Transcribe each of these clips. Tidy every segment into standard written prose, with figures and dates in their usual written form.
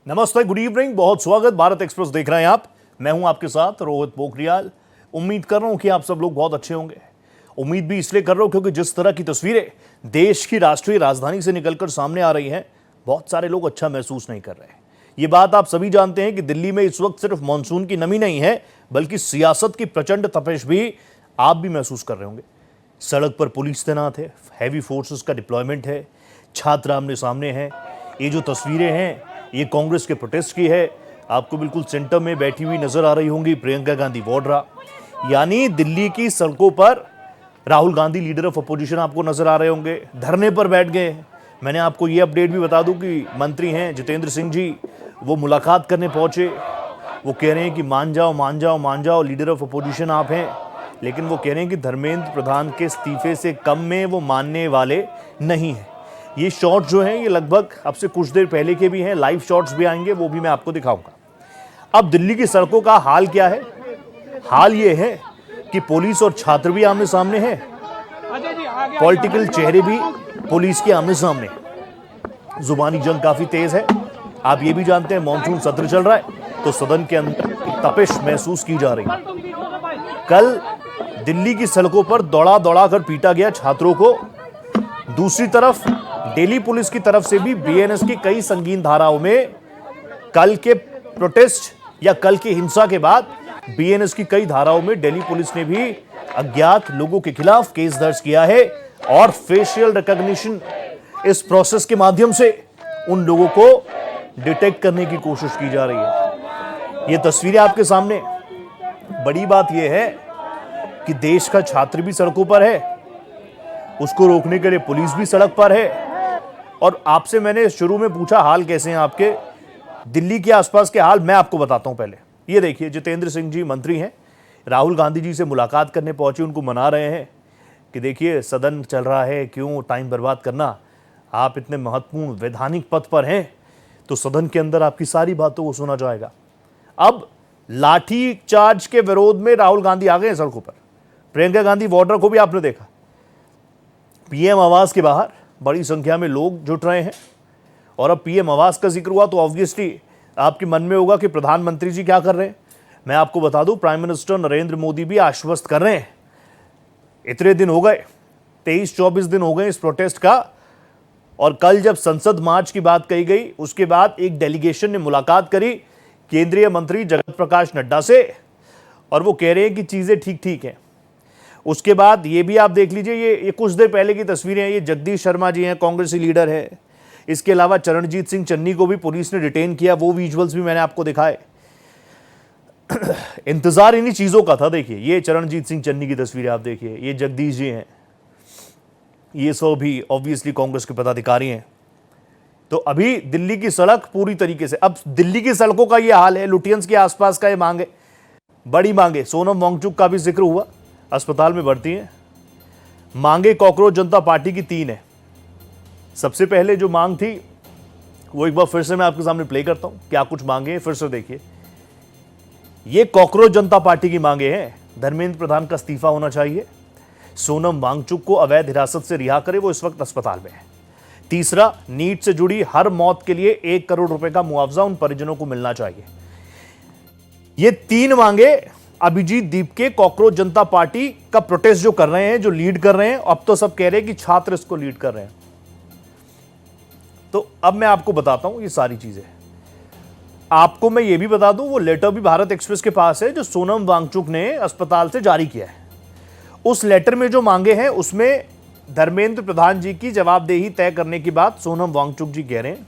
नमस्ते, good evening, बहुत स्वागत। भारत एक्सप्रेस देख रहे हैं आप। मैं हूं आपके साथ रोहित पोखरियाल। उम्मीद कर रहा हूं कि आप सब लोग बहुत अच्छे होंगे। उम्मीद भी इसलिए कर रहा हूं क्योंकि जिस तरह की तस्वीरें देश की राष्ट्रीय राजधानी से निकलकर सामने आ रही हैं, बहुत सारे लोग अच्छा महसूस नहीं कर रहे हैं। ये बात आप सभी जानते हैं कि दिल्ली में इस वक्त सिर्फ मानसून की नमी नहीं है, बल्कि सियासत की प्रचंड तपिश भी आप भी महसूस कर रहे होंगे। सड़क पर पुलिस तैनात है, हैवी फोर्सेस का डिप्लॉयमेंट है, छात्र आमने सामने हैं। ये जो तस्वीरें हैं, ये कांग्रेस के प्रोटेस्ट की है। आपको बिल्कुल सेंटर में बैठी हुई नजर आ रही होंगी प्रियंका गांधी वाड्रा। यानी दिल्ली की सड़कों पर Rahul Gandhi, leader of opposition, आपको नजर आ रहे होंगे, धरने पर बैठ गए हैं। मैंने आपको ये अपडेट भी बता दूं कि मंत्री हैं जितेंद्र सिंह जी, वो मुलाकात करने पहुंचे। वो कह रहे हैं कि मान जाओ मान जाओ मान जाओ, लीडर ऑफ अपोजिशन आप हैं। लेकिन वो कह रहे हैं कि धर्मेंद्र प्रधान के इस्तीफे से कम में वो मानने वाले नहीं हैं। ये शॉट जो हैं, ये लगभग अब से कुछ देर पहले के भी हैं, लाइव शॉट्स भी आएंगे, वो भी मैं आपको दिखाऊंगा। अब दिल्ली की सड़कों का हाल क्या है? हाल ये है कि पुलिस और छात्र भी आमने सामने हैं, पॉलिटिकल चेहरे भी पुलिस के आमने सामने। जुबानी जंग काफी तेज है। आप ये भी जानते हैं मॉनसून सत्र चल रहा है, तो सदन के अंदर एक तपिश महसूस की जा रही है। कल दिल्ली की सड़कों पर दौड़ा दौड़ा कर पीटा गया छात्रों को। दूसरी तरफ दिल्ली पुलिस की तरफ से भी बीएनएस की कई संगीन धाराओं में कल के प्रोटेस्ट या कल की हिंसा के बाद बीएनएस की कई धाराओं में दिल्ली पुलिस ने भी अज्ञात लोगों के खिलाफ केस दर्ज किया है और फेशियल रिकॉग्निशन इस प्रोसेस के माध्यम से उन लोगों को डिटेक्ट करने की कोशिश की जा रही है। ये तस्वीरें आपके सामने। बड़ी बात यह है कि देश का छात्र भी सड़कों पर है, उसको रोकने के लिए पुलिस भी सड़क पर है। और आपसे मैंने शुरू में पूछा हाल कैसे हैं आपके, दिल्ली के आसपास के हाल मैं आपको बताता हूं। पहले ये देखिए, जितेंद्र सिंह जी मंत्री हैं, राहुल गांधी जी से मुलाकात करने पहुंचे, उनको मना रहे हैं कि देखिए सदन चल रहा है, क्यों टाइम बर्बाद करना, आप इतने महत्वपूर्ण वैधानिक पद पर हैं तो सदन के अंदर आपकी सारी बातों को सुना जाएगा। अब लाठी चार्ज के विरोध में राहुल गांधी आ गए हैं सड़कों पर। प्रियंका गांधी वाड्रा को भी आपने देखा, पीएम आवास के बाहर बड़ी संख्या में लोग जुट रहे हैं। और अब पीएम आवास का जिक्र हुआ तो ऑब्वियसली आपके मन में होगा कि प्रधानमंत्री जी क्या कर रहे हैं। मैं आपको बता दूं, प्राइम मिनिस्टर नरेंद्र मोदी भी आश्वस्त कर रहे हैं। इतने दिन हो गए, 23-24 दिन हो गए इस प्रोटेस्ट का, और कल जब संसद मार्च की बात कही गई, उसके बाद एक डेलीगेशन ने मुलाकात करी केंद्रीय मंत्री जगत प्रकाश नड्डा से, और वो कह रहे हैं कि चीजें ठीक ठीक हैं। उसके बाद ये भी आप देख लीजिए, ये कुछ देर पहले की तस्वीरें हैं। ये जगदीश शर्मा जी हैं, कांग्रेसी लीडर है। इसके अलावा चरणजीत सिंह चन्नी को भी पुलिस ने डिटेन किया, वो विजुअल्स भी मैंने आपको दिखाए। इंतजार इन्हीं चीजों का था। देखिए, ये चरणजीत सिंह चन्नी की तस्वीरें आप देखिए, ये जगदीश जी हैं, ये सब भी ऑब्वियसली कांग्रेस के पदाधिकारी हैं। तो अभी दिल्ली की सड़क पूरी तरीके से, अब दिल्ली की सड़कों का ये हाल है। लुटियंस के आसपास का ये मांगे, बड़ी मांगे। सोनम वांगचुक का भी जिक्र हुआ, अस्पताल में भर्ती हैं। मांगे कॉकरोच जनता पार्टी की 3 है। सबसे पहले जो मांग थी वो एक बार फिर से मैं आपके सामने प्ले करता हूं, क्या कुछ मांगे हैं, फिर से देखिए। ये कॉकरोच जनता पार्टी की मांगे हैं। धर्मेंद्र प्रधान का इस्तीफा होना चाहिए, सोनम वांगचुक को अवैध हिरासत से रिहा करे, वो इस वक्त अस्पताल में है। तीसरा, नीट से जुड़ी हर मौत के लिए 1 करोड़ रुपए का मुआवजा उन परिजनों को मिलना चाहिए। ये 3 मांगे अभिजीत दीप के कॉकरोच जनता पार्टी का प्रोटेस्ट जो कर रहे हैं, जो लीड कर रहे हैं। अब तो सब कह रहे हैं कि छात्र इसको लीड कर रहे हैं। तो अब मैं आपको बताता हूं ये सारी चीजें। आपको मैं ये भी बता दूं, वो लेटर भी भारत एक्सप्रेस के पास है जो सोनम वांगचुक ने अस्पताल से जारी किया है। उस लेटर में जो मांगे हैं उसमें धर्मेंद्र प्रधान जी की जवाबदेही तय करने की बात सोनम वांगचुक जी कह रहे हैं।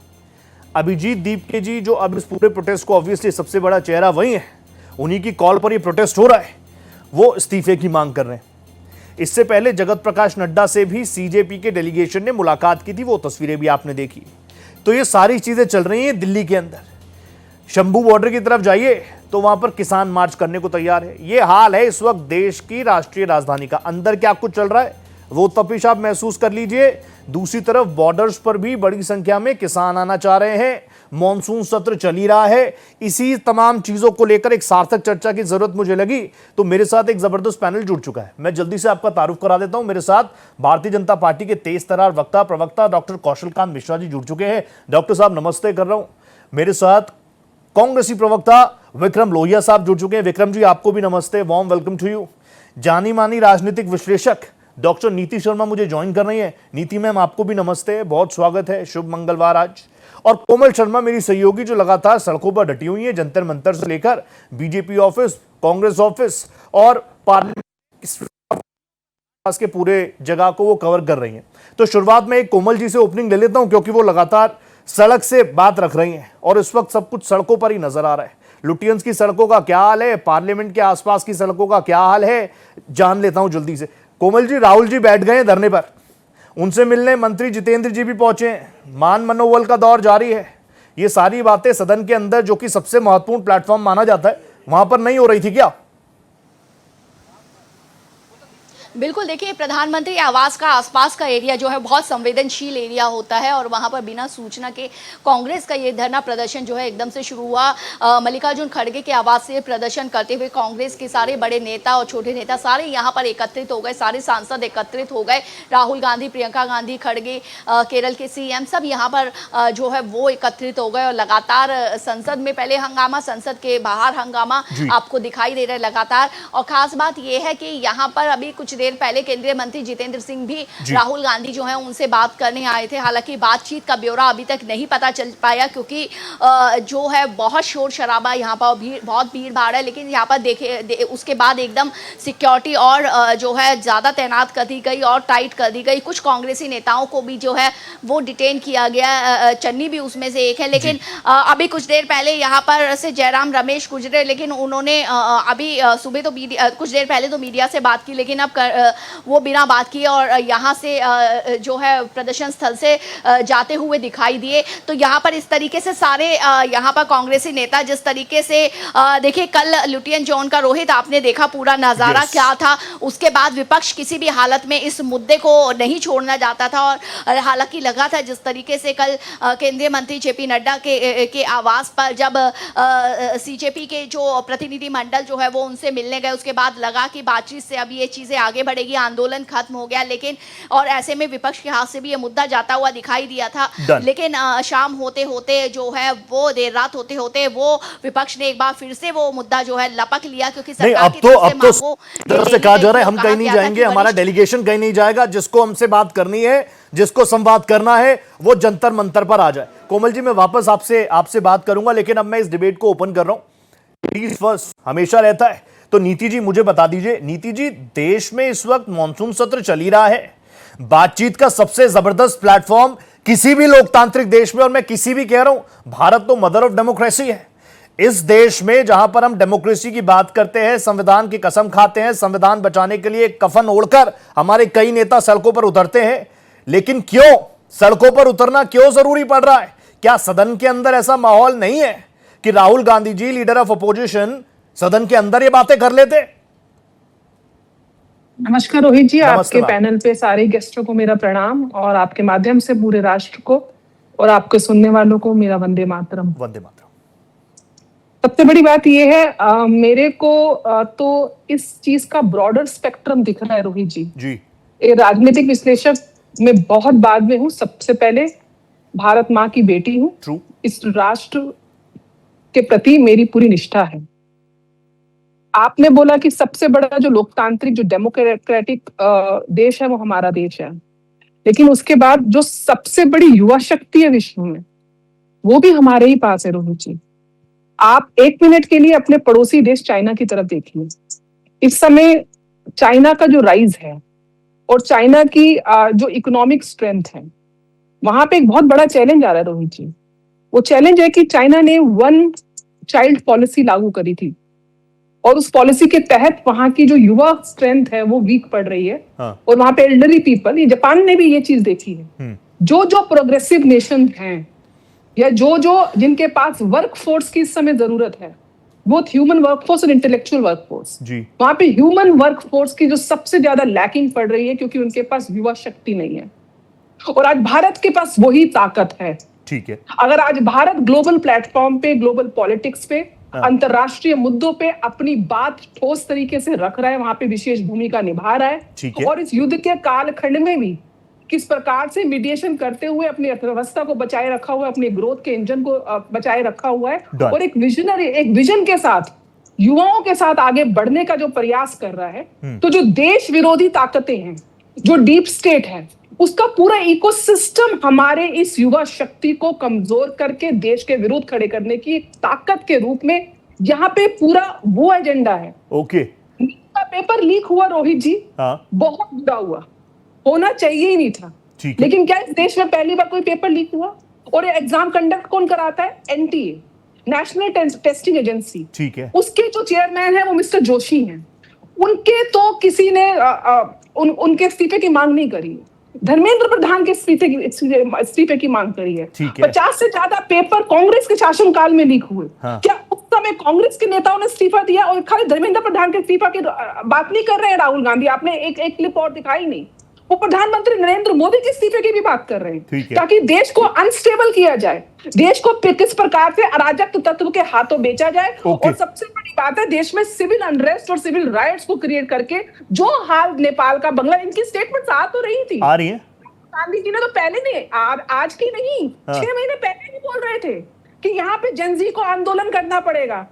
अभिजीत दीप के जी, जो अब इस पूरे प्रोटेस्ट को ऑब्वियसली सबसे बड़ा चेहरा वही है, उन्हीं की कॉल पर ये प्रोटेस्ट हो रहा है, वो इस्तीफे की मांग कर रहे हैं। इससे पहले जगत प्रकाश नड्डा से भी सीजेपी के डेलीगेशन ने मुलाकात की थी, वो तस्वीरें भी आपने देखी। तो ये सारी चीजें चल रही हैं दिल्ली के अंदर। शंभू बॉर्डर की तरफ जाइए तो वहां पर किसान मार्च करने को तैयार है। ये हाल है इस वक्त देश की राष्ट्रीय राजधानी का। अंदर क्या कुछ चल रहा है वो तपिश आप महसूस कर लीजिए। दूसरी तरफ बॉर्डर्स पर भी बड़ी संख्या में किसान आना चाह रहे हैं। मॉनसून सत्र चल ही रहा है। इसी तमाम चीजों को लेकर एक सार्थक चर्चा की जरूरत मुझे लगी, तो मेरे साथ एक जबरदस्त पैनल जुड़ चुका है। मैं जल्दी से आपका तारुफ करा देता हूं। मेरे साथ भारतीय जनता पार्टी के तेज तर्रार वक्ता प्रवक्ता डॉक्टर कौशलकांत मिश्रा जी जुड़ चुके हैं। डॉक्टर साहब नमस्ते कर रहा हूं। मेरे साथ कांग्रेसी प्रवक्ता विक्रम लोहिया साहब जुड़ चुके हैं। विक्रम जी, आपको भी नमस्ते, वार्म वेलकम टू यू। जानी मानी राजनीतिक विश्लेषक डॉक्टर नीति शर्मा मुझे ज्वाइन कर रही है। नीति मैम, आपको भी नमस्ते, बहुत स्वागत है, शुभ मंगलवार आज। और कोमल शर्मा मेरी सहयोगी, जो लगातार सड़कों पर डटी हुई है, जंतर मंतर से लेकर बीजेपी ऑफिस, कांग्रेस ऑफिस और पार्लियामेंट के पूरे जगह को वो कवर कर रही हैं। तो शुरुआत में एक कोमल जी से ओपनिंग ले लेता हूं, क्योंकि वो लगातार सड़क से बात रख रही हैं और इस वक्त सब कुछ सड़कों पर ही नजर आ रहा है। लुटियंस की सड़कों का क्या हाल है, पार्लियामेंट के आसपास की सड़कों का क्या हाल है, जान लेता हूं जल्दी से। कोमल जी, राहुल जी बैठ गए धरने पर, उनसे मिलने मंत्री जितेंद्र जी भी पहुंचे हैं, मान मनोबल का दौर जारी है। ये सारी बातें सदन के अंदर, जो कि सबसे महत्वपूर्ण प्लेटफॉर्म माना जाता है, वहां पर नहीं हो रही थी क्या? बिल्कुल, देखिए, प्रधानमंत्री आवास का आसपास का एरिया जो है बहुत संवेदनशील एरिया होता है और वहां पर बिना सूचना के कांग्रेस का ये धरना प्रदर्शन जो है एकदम से शुरू हुआ। मल्लिकार्जुन खड़गे के आवास से प्रदर्शन करते हुए कांग्रेस के सारे बड़े नेता और छोटे नेता सारे यहां पर एकत्रित हो गए, सारे सांसद एकत्रित हो गए। राहुल गांधी, प्रियंका गांधी खड़गे, केरल के सीएम, सब यहाँ पर जो है वो एकत्रित हो गए और लगातार संसद में पहले हंगामा, संसद के बाहर हंगामा आपको दिखाई दे रहा है लगातार। और खास बात यह है कि यहाँ पर अभी कुछ देर पहले केंद्रीय मंत्री जितेंद्र सिंह भी राहुल गांधी जो है उनसे बात करने आए थे। हालांकि बातचीत का ब्यौरा अभी तक नहीं पता चल पाया, क्योंकि जो है बहुत शोर शराबा यहाँ पर, बहुत भीड़ भाड़ है। लेकिन यहाँ पर देखे उसके बाद एकदम सिक्योरिटी और जो है ज़्यादा तैनात कर दी गई और टाइट कर दी गई। कुछ कांग्रेसी नेताओं को भी जो है वो डिटेन किया गया, चन्नी भी उसमें से एक है। लेकिन अभी कुछ देर पहले यहाँ पर से जयराम रमेश गुजरे, लेकिन उन्होंने अभी सुबह तो कुछ देर पहले तो मीडिया से बात की, लेकिन अब वो बिना बात किए और यहाँ से जो है प्रदर्शन स्थल से जाते हुए दिखाई दिए। तो यहाँ पर इस तरीके से सारे यहाँ पर कांग्रेसी नेता जिस तरीके से देखिए, कल लुटियन जोन का रोहित आपने देखा पूरा नज़ारा क्या था। उसके बाद विपक्ष किसी भी हालत में इस मुद्दे को नहीं छोड़ना चाहता था और हालांकि लगा था जिस तरीके से कल केंद्रीय मंत्री जेपी नड्डा के आवास पर जब सीजेपी के जो प्रतिनिधि मंडल जो है वो उनसे मिलने गए, उसके बाद लगा कि बातचीत से अब ये चीज़ें आगे बढ़ेगी, आंदोलन खत्म हो गया। लेकिन और ऐसे में विपक्ष के हाथ से भी ये मुद्दा जाता हुआ दिखाई दिया था। लेकिन शाम होते होते जो है वो देर रात होते होते वो विपक्ष ने एक बार फिर से वो मुद्दा जो है लपक लिया, क्योंकि सरकार की तरफ से कहा जा रहा है हम कहीं नहीं जाएंगे, हमारा डेलीगेशन कहीं नहीं जाएगा, जिसको हमसे बात करनी है, जिसको संवाद करना है, वो जंतर मंतर पर आ जाए। कोमल जी, मैं वापस आपसे बात करूंगा, लेकिन अब मैं इस डिबेट को ओपन कर रहा हूं। प्लीज फर्स्ट हमेशा रहता है। तो नीति जी, मुझे बता दीजिए, नीति जी, देश में इस वक्त मॉनसून सत्र चल ही रहा है, बातचीत का सबसे जबरदस्त प्लेटफॉर्म किसी भी लोकतांत्रिक देश में, और मैं किसी भी कह रहा हूं, भारत तो मदर ऑफ डेमोक्रेसी है। इस देश में जहां पर हम डेमोक्रेसी की बात करते हैं, संविधान की कसम खाते हैं, संविधान बचाने के लिए कफन ओढ़कर हमारे कई नेता सड़कों पर उतरते हैं, लेकिन क्यों सड़कों पर उतरना क्यों जरूरी पड़ रहा है? क्या सदन के अंदर ऐसा माहौल नहीं है कि Rahul Gandhi ji, leader of opposition, सदन के अंदर ये बातें कर लेते? नमस्कार रोहित जी, आपके पैनल पे सारे गेस्टों को मेरा प्रणाम और आपके माध्यम से पूरे राष्ट्र को और आपके सुनने वालों को मेरा वंदे मातरम। वंदे मातरम। सबसे बड़ी बात यह है, मेरे को तो इस चीज का ब्रॉडर स्पेक्ट्रम दिख रहा है रोहित जी। ये राजनीतिक विश्लेषक मैं बहुत बाद में हूँ, सबसे पहले भारत माँ की बेटी हूँ। इस राष्ट्र के प्रति मेरी पूरी निष्ठा है। आपने बोला कि सबसे बड़ा जो लोकतांत्रिक, जो डेमोक्रेटिक देश है वो हमारा देश है, लेकिन उसके बाद जो सबसे बड़ी युवा शक्ति है विश्व में वो भी हमारे ही पास है रोहित जी। आप एक मिनट के लिए अपने पड़ोसी देश चाइना की तरफ देखिए। इस समय चाइना का जो राइज है और चाइना की जो इकोनॉमिक स्ट्रेंथ है, वहां पे एक बहुत बड़ा चैलेंज आ रहा है रोहित जी। वो चैलेंज है कि चाइना ने वन चाइल्ड पॉलिसी लागू करी थी और उस पॉलिसी के तहत वहां की जो युवा स्ट्रेंथ है वो वीक पड़ रही है। और वहां पे एल्डरली पीपल, ये जापान ने भी ये चीज देखी है, जो प्रोग्रेसिव नेशन हैं या जो जिनके पास वर्क फोर्स की इस समय जरूरत है, बोथ ह्यूमन वर्कफोर्स और इंटेलेक्चुअल वर्कफोर्स, वहां पे ह्यूमन वर्कफोर्स की जो सबसे ज्यादा लैकिंग पड़ रही है, क्योंकि उनके पास युवा शक्ति नहीं है। और आज भारत के पास वही ताकत है। ठीक है, अगर आज भारत ग्लोबल प्लेटफॉर्म पे, ग्लोबल पॉलिटिक्स पे, अंतरराष्ट्रीय मुद्दों पे अपनी बात ठोस तरीके से रख रहा है, वहां पे विशेष भूमिका निभा रहा है। और इस युद्ध के कालखंड में भी किस प्रकार से मीडिएशन करते हुए अपनी अर्थव्यवस्था को बचाए रखा हुआ है, अपने ग्रोथ के इंजन को बचाए रखा हुआ है, और एक विजन के साथ युवाओं के साथ आगे बढ़ने का जो प्रयास कर रहा है। तो जो देश विरोधी ताकतें हैं, जो डीप स्टेट है, उसका पूरा इकोसिस्टम हमारे इस युवा शक्ति को कमजोर करके देश के विरुद्ध खड़े करने की एक ताकत के रूप में यहाँ पे पूरा वो एजेंडा है। ओके, का पेपर लीक हुआ रोहित जी, बहुत बुरा हुआ, होना चाहिए ही नहीं था। लेकिन क्या इस देश में पहली बार कोई पेपर लीक हुआ? और एग्जाम कंडक्ट कौन कराता है? NTA, national testing agency. ठीक है। उसके जो चेयरमैन है वो मिस्टर जोशी हैं। उनके तो किसी ने उनके इस्तीफे की मांग नहीं करी, धर्मेंद्र प्रधान के इस्तीफे की मांग करी है। 50 से ज्यादा पेपर कांग्रेस के शासनकाल में लीक हुए। क्या उस समय कांग्रेस के नेताओं ने इस्तीफा दिया? और खाली धर्मेंद्र प्रधान के इस्तीफा की बात नहीं कर रहे हैं राहुल गांधी, आपने एक क्लिप और दिखाई नहीं, वो प्रधानमंत्री नरेंद्र मोदी के इस्तीफे की भी बात कर रहे हैं, ताकि देश को अनस्टेबल किया जाए, देश को किस प्रकार से अराजक तत्व के हाथों बेचा जाए। और सबसे बड़ी बात है, देश में सिविल अनरेस्ट और सिविल राइट्स को क्रिएट करके जो हाल नेपाल का, बंगला, इनकी स्टेटमेंट्स आ तो रही थी, आ रही है। गांधी जी ने तो पहले नहीं, आज की नहीं, 6 महीने पहले ही बोल रहे थे कि यहाँ पे जनजी को आंदोलन करना पड़ेगा,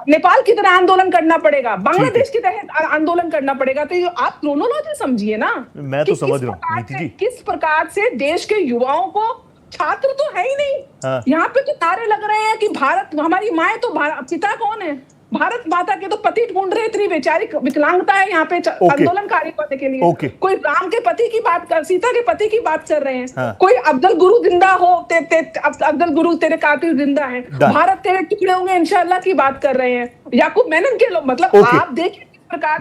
नेपाल की तरह आंदोलन करना पड़ेगा, बांग्लादेश की तरह आंदोलन करना पड़ेगा। तो आप क्रोनोलॉजी समझिए ना, मैं तो समझ रहा हूँ नीति जी, किस प्रकार से देश के युवाओं को, छात्र तो है ही नहीं, यहाँ पे तो नारे लग रहे हैं कि भारत हमारी माँ, तो पिता कौन है? भारत माता के तो पति ढूंढ रहे, इतनी बेचारी विकलांगता है यहाँ पे आंदोलनकारी करने के लिए। कोई राम के पति की बात कर, सीता के पति की बात कर रहे हैं। कोई अफजल गुरु जिंदा हो, अफजल गुरु तेरे कातिल जिंदा है, भारत तेरे टुकड़े होंगे इंशाल्लाह की बात कर रहे हैं। याकूब मेनन के लोग, मतलब आप देखिए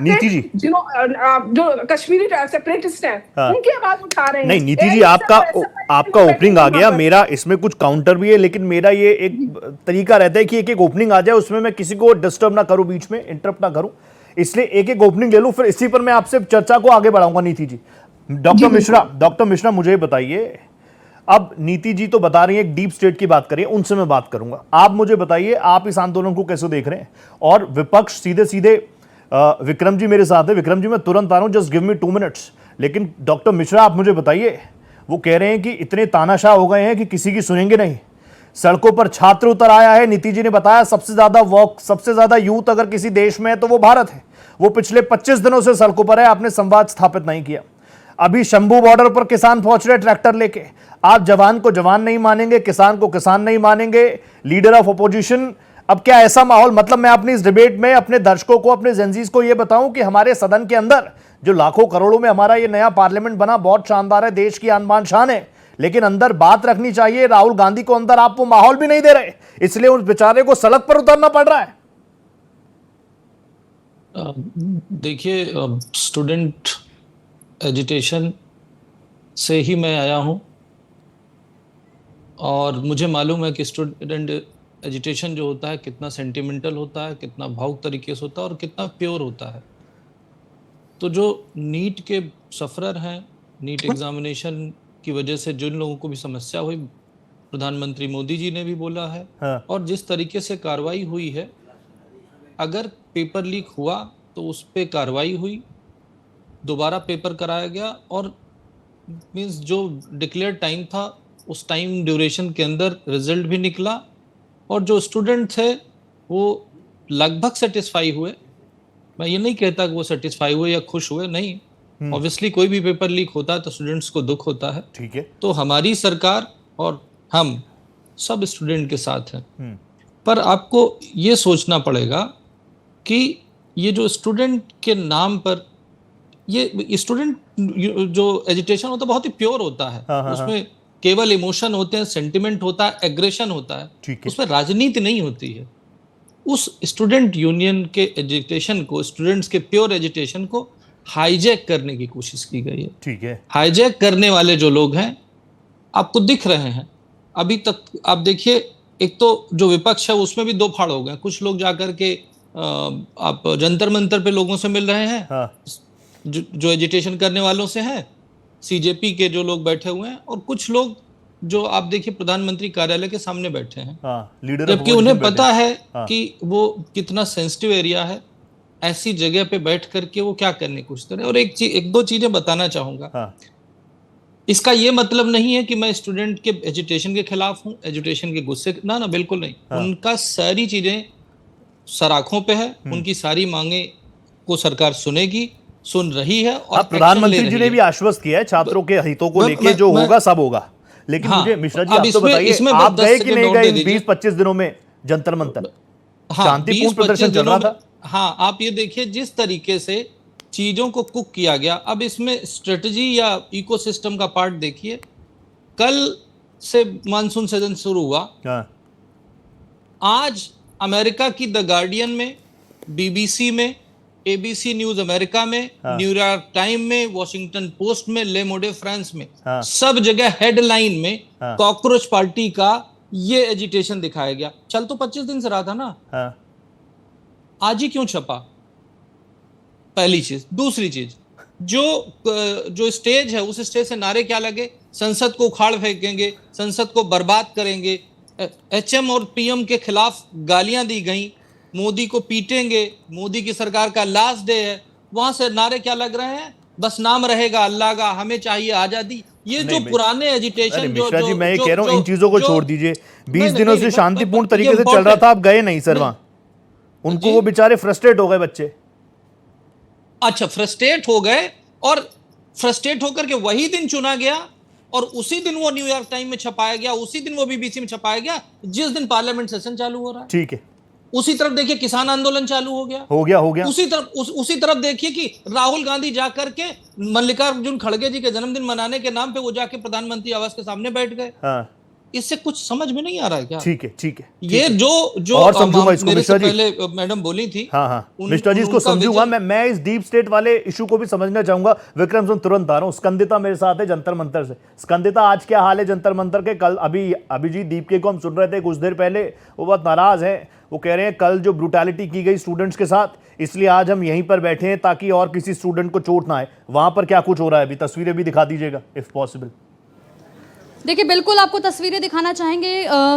नीति जी, जो कश्मीरी सेपरेटिस्ट हैं, उनकी आवाज उठा रहे हैं। नहीं नीति जी, आपका ओपनिंग आ गया, मेरा इसमें कुछ काउंटर भी है, लेकिन मेरा ये एक तरीका रहता है कि एक ओपनिंग आ जाए, उसमें मैं किसी को डिस्टर्ब ना करूं, बीच में इंटरप्ट ना करूं, इसलिए एक ओपनिंग ले लूं, फिर इसी पर मैं आपसे चर्चा को आगे बढ़ाऊंगा। नीति जी, डॉक्टर मिश्रा मुझे बताइए, अब नीति जी तो बता रही है एक डीप स्टेट की बात करिए, उनसे मैं बात करूंगा। आप मुझे बताइए, आप इस आंदोलन को कैसे देख रहे हैं? और विपक्ष सीधे सीधे, विक्रम जी मेरे साथ है, विक्रम जी मैं तुरंत आ रहा हूं, जस्ट गिव मी 2 मिनट्स। लेकिन डॉक्टर मिश्रा आप मुझे बताइए, वो कह रहे हैं कि इतने तानाशाह हो गए हैं कि किसी की सुनेंगे नहीं, सड़कों पर छात्र उतर आया है। नीति जी ने बताया सबसे ज्यादा यूथ अगर किसी देश में है तो वो भारत है, वो पिछले 25 दिनों से सड़कों पर है, आपने संवाद स्थापित नहीं किया। अभी शंभू बॉर्डर पर किसान पहुंच रहे ट्रैक्टर लेके, आप जवान को जवान नहीं मानेंगे, किसान को किसान नहीं मानेंगे, लीडर ऑफ अपोजिशन। अब क्या ऐसा माहौल, मतलब मैं अपनी इस डिबेट में अपने दर्शकों को, अपने जेंजीज को यह बताऊं कि हमारे सदन के अंदर जो लाखों करोड़ों में हमारा ये नया पार्लियामेंट बना, बहुत शानदार है, देश की आन बान शान है, लेकिन अंदर बात रखनी चाहिए। राहुल गांधी को अंदर आप वो माहौल भी नहीं दे रहे, इसलिए उस बेचारे को सड़क पर उतरना पड़ रहा है। देखिए, स्टूडेंट एजिटेशन से ही मैं आया हूं, और मुझे मालूम है कि स्टूडेंट एजिटेशन जो होता है कितना सेंटिमेंटल होता है, कितना भावुक तरीके से होता है और कितना प्योर होता है। तो जो नीट के सफरर हैं, नीट एग्जामिनेशन की वजह से जिन लोगों को भी समस्या हुई, प्रधानमंत्री मोदी जी ने भी बोला है, और जिस तरीके से कार्रवाई हुई है, अगर पेपर लीक हुआ तो उस पर कार्रवाई हुई, दोबारा पेपर कराया गया, और मीन्स जो डिक्लेयर टाइम था उस टाइम ड्यूरेशन के अंदर रिजल्ट भी निकला, और जो स्टूडेंट थे वो लगभग सेटिस्फाई हुए। मैं ये नहीं कहता कि वो सेटिस्फाई हुए या खुश हुए, नहीं, ऑब्वियसली कोई भी पेपर लीक होता है तो स्टूडेंट्स को दुख होता है, ठीक है। तो हमारी सरकार और हम सब स्टूडेंट के साथ हैं। पर आपको ये सोचना पड़ेगा कि ये जो स्टूडेंट के नाम पर, ये स्टूडेंट जो एजिटेशन होता है बहुत ही प्योर होता है, उसमें केवल इमोशन होते हैं, सेंटिमेंट होता है, एग्रेशन होता है, उसमें राजनीति नहीं होती है। उस स्टूडेंट यूनियन के एजिटेशन को, स्टूडेंट्स के प्योर एजिटेशन को हाईजैक करने की कोशिश की गई है। ठीक है। हाईजैक करने वाले जो लोग हैं आपको दिख रहे हैं। अभी तक आप देखिए, एक तो जो विपक्ष है उसमें भी 2 फाड़ हो गए। कुछ लोग जाकर के आप जंतर मंतर पे लोगों से मिल रहे हैं, जो एजिटेशन करने वालों से हैं, सीजेपी के जो लोग बैठे हुए हैं, और कुछ लोग जो आप देखिए प्रधानमंत्री कार्यालय के सामने बैठे हैं, जबकि उन्हें पता है कि वो कितना सेंसिटिव एरिया है, ऐसी जगह पे बैठ करके वो क्या करने की कोशिश कर रहे हैं। और एक 2 चीजें बताना चाहूंगा। इसका ये मतलब नहीं है कि मैं स्टूडेंट के एजुटेशन के खिलाफ हूं, एजुटेशन के गुस्से, ना बिल्कुल नहीं। उनका सारी चीजें सराखों पे है, उनकी सारी मांगे को सरकार सुनेगी, सुन रही है और प्रधानमंत्री जी ने भी आश्वस्त किया है छात्रों के हितों को लेके जो होगा सब होगा। लेकिन मुझे मिश्रा जी आप तो बताइए, आप गए कि नहीं गए 20-25 दिनों में जंतर मंतर? शांतिपूर्ण प्रदर्शन चल रहा था। हाँ, आप ये देखिए जिस तरीके से चीजों को कुक किया गया। अब इसमें स्ट्रेटजी या इकोसिस्टम का पार्ट देखिए। कल से मानसून सीजन शुरू हुआ। आज अमेरिका की द गार्डियन में, बीबीसी में, एबीसी न्यूज अमेरिका में, न्यूयॉर्क टाइम में, वॉशिंगटन पोस्ट में, ले मोडे फ्रांस में, सब जगह हेडलाइन में कॉकरोच पार्टी का ये एजिटेशन दिखाया गया। चल तो 25 दिन से रहा था ना, आज ही क्यों छपा? पहली चीज। दूसरी चीज, जो स्टेज है उस स्टेज से नारे क्या लगे? संसद को उखाड़ फेंकेंगे, संसद को बर्बाद करेंगे, एचएम और पीएम के खिलाफ गालियां दी गई, मोदी को पीटेंगे, मोदी की सरकार का लास्ट डे है। वहां से नारे क्या लग रहे हैं? बस नाम रहेगा अल्लाह का, हमें चाहिए आजादी। ये जो पुराने एजिटेशन मिश्रा जी, मैं ये कह रहा हूं इन चीजों को छोड़ दीजिए। 20 दिनों से शांतिपूर्ण तरीके से चल रहा था, आप गए नहीं सर वहां। उनको वो बेचारे फ्रस्ट्रेट हो गए बच्चे। अच्छा, फ्रस्ट्रेट हो गए, और फ्रस्ट्रेट होकर के वही दिन चुना गया और उसी दिन वो न्यूयॉर्क टाइम में छपाया गया, उसी दिन वो बीबीसी में छपाया गया, जिस दिन पार्लियामेंट सेशन चालू हो रहा है। ठीक है। उसी तरफ देखिए किसान आंदोलन चालू हो गया। उसी तरफ देखिए कि राहुल गांधी जाकर के मल्लिकार्जुन खड़गे जी के जन्मदिन मनाने के नाम पे वो जाके प्रधानमंत्री आवास के सामने बैठ गए। इससे कुछ समझ में नहीं आ रहा है क्या? ठीक है। ये जो और समझूंगा इसको मिश्रा जी। पहले मैडम बोली थी। हाँ, मिश्रा जी इसको समझूंगा। मैं इस डीप स्टेट वाले इशू को भी समझना चाहूंगा। विक्रम सिंह तुरंत आ रहा हूं। स्कंदिता मेरे साथ है जंतर मंतर से। स्कंदिता, आज क्या हाल है जंतर मंतर के? कल अभिजीत दीपके को हम सुन रहे थे कुछ देर पहले, वो बहुत नाराज हैं। वो कह रहे हैं कल जो ब्रूटैलिटी की गई स्टूडेंट्स के साथ, इसलिए आज हम यहीं पर बैठे हैं ताकि और किसी स्टूडेंट को चोट ना आए। वहां पर क्या कुछ हो रहा है अभी? तस्वीरें भी दिखा दीजिएगा इफ पॉसिबल। देखिए, बिल्कुल आपको तस्वीरें दिखाना चाहेंगे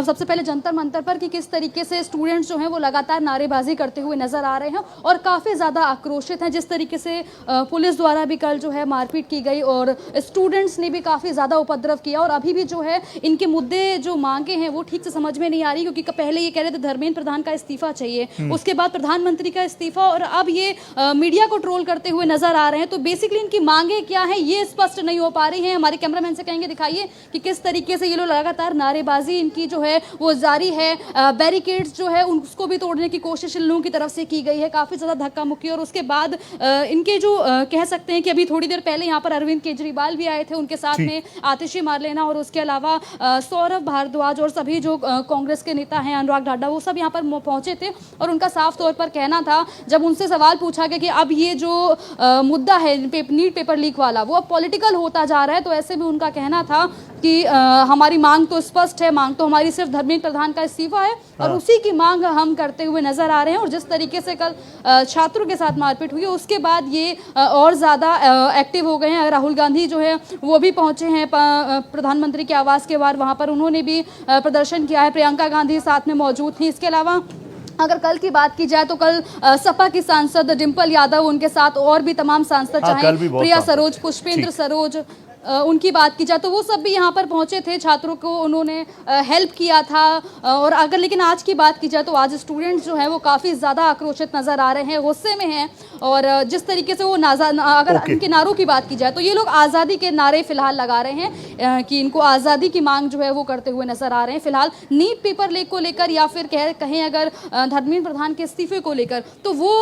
सबसे पहले जंतर मंतर पर कि किस तरीके से स्टूडेंट्स जो हैं वो लगातार नारेबाजी करते हुए नजर आ रहे हैं और काफ़ी ज़्यादा आक्रोशित हैं। जिस तरीके से पुलिस द्वारा भी कल जो है मारपीट की गई और स्टूडेंट्स ने भी काफ़ी ज़्यादा उपद्रव किया, और अभी भी जो है इनके मुद्दे जो मांगे हैं वो ठीक से समझ में नहीं आ रही। क्योंकि पहले ये कह रहे थे धर्मेंद्र प्रधान का इस्तीफा चाहिए, उसके बाद प्रधानमंत्री का इस्तीफा, और अब ये मीडिया को ट्रोल करते हुए नजर आ रहे हैं। तो बेसिकली इनकी मांगे क्या है ये स्पष्ट नहीं हो पा रही है। हमारे कैमरामैन से कहेंगे दिखाइए कि किस तरीके से ये लोग लगातार नारेबाजी इनकी जो है वो जारी है। बैरिकेड्स जो है उसको भी तोड़ने की कोशिश इन लोगों की तरफ से की गई है, काफ़ी ज़्यादा धक्का मुक्की। और उसके बाद इनके जो कह सकते हैं कि अभी थोड़ी देर पहले यहाँ पर अरविंद केजरीवाल भी आए थे, उनके साथ में आतिशी मारलेना और उसके अलावा सौरभ भारद्वाज और सभी जो कांग्रेस के नेता हैं, अनुराग ठाकुर, वो सब यहाँ पर पहुंचे थे। और उनका साफ तौर पर कहना था, जब उनसे सवाल पूछा गया कि अब ये जो मुद्दा है नीट पेपर लीक वाला वो अब पॉलिटिकल होता जा रहा है, तो ऐसे में उनका कहना था कि हमारी मांग तो स्पष्ट है, मांग तो हमारी सिर्फ धर्मेंद्र प्रधान का इस्तीफा है और उसी की मांग हम करते हुए नजर आ रहे हैं। और जिस तरीके से कल छात्रों के साथ मारपीट हुई उसके बाद ये और ज़्यादा एक्टिव हो गए हैं। राहुल गांधी जो है वो भी पहुंचे हैं प्रधानमंत्री के आवास के बाहर, वहाँ पर उन्होंने भी प्रदर्शन किया है। प्रियंका गांधी साथ में मौजूद थी। इसके अलावा अगर कल की बात की जाए तो कल सपा की सांसद डिंपल यादव, उनके साथ और भी तमाम सांसद चाहे प्रिया सरोज, पुष्पेंद्र सरोज, उनकी बात की जाए तो वो सब भी यहाँ पर पहुँचे थे, छात्रों को उन्होंने हेल्प किया था। और अगर लेकिन आज की बात की जाए तो आज स्टूडेंट्स जो हैं वो काफ़ी ज़्यादा आक्रोशित नज़र आ रहे हैं, गुस्से में हैं। और जिस तरीके से वो अगर इनके नारों की बात की जाए तो ये लोग आज़ादी के नारे फिलहाल लगा रहे हैं कि इनको आज़ादी की मांग जो है वो करते हुए नजर आ रहे हैं। फिलहाल नीट पेपर लीक को लेकर या फिर कहें अगर धर्मेंद्र प्रधान के इस्तीफे को लेकर तो वो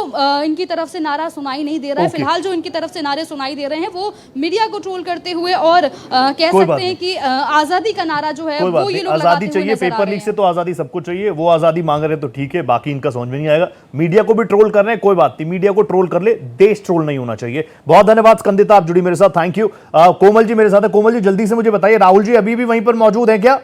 इनकी तरफ से नारा सुनाई नहीं दे रहा है। फिलहाल जो इनकी तरफ से नारे सुनाई दे रहे हैं वो मीडिया को ट्रोल करते हुए और कह सकते हैं कि आजादी का नारा जो है वो ये लोग आजादी चाहिए, पेपर लीक से तो आजादी सबको चाहिए, वो आजादी मांग रहे तो ठीक है, बाकी इनका समझ में नहीं आएगा। मीडिया को भी ट्रोल कर रहे हैं, कोई बात नहीं, मीडिया को ट्रोल कर ले, देश ट्रोल नहीं होना चाहिए। बहुत धन्यवाद स्कंदिता, आप जुड़ी मेरे साथ, थैंक यू। कोमल जी मेरे साथ है। कोमल जी जल्दी से मुझे बताइए, राहुल जी अभी भी वहीं पर मौजूद है क्या?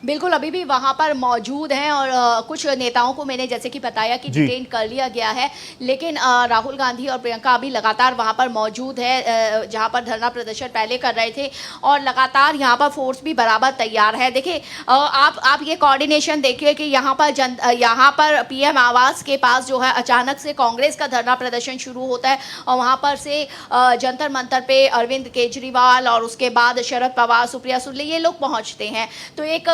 बिल्कुल अभी भी वहां पर मौजूद हैं और कुछ नेताओं को मैंने जैसे कि बताया कि डिटेन कर लिया गया है, लेकिन राहुल गांधी और प्रियंका अभी लगातार वहां पर मौजूद है जहां पर धरना प्रदर्शन पहले कर रहे थे और लगातार यहां पर फोर्स भी बराबर तैयार है। देखिए आप ये कोऑर्डिनेशन देखिए कि यहाँ पर पीएम आवास के पास जो है अचानक से कांग्रेस का धरना प्रदर्शन शुरू होता है और वहां पर से जंतर मंतर पे अरविंद केजरीवाल और उसके बाद शरद पवार, सुप्रिया सुले ये लोग पहुंचते हैं। तो एक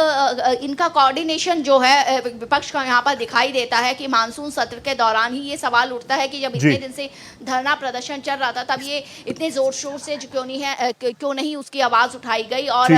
इनका कोऑर्डिनेशन जो है विपक्ष का यहाँ पर दिखाई देता है कि मानसून सत्र के दौरान ही ये सवाल उठता है कि जब इतने दिन से धरना प्रदर्शन चल रहा था तब ये इतने जोर शोर से क्यों नहीं उसकी आवाज उठाई गई और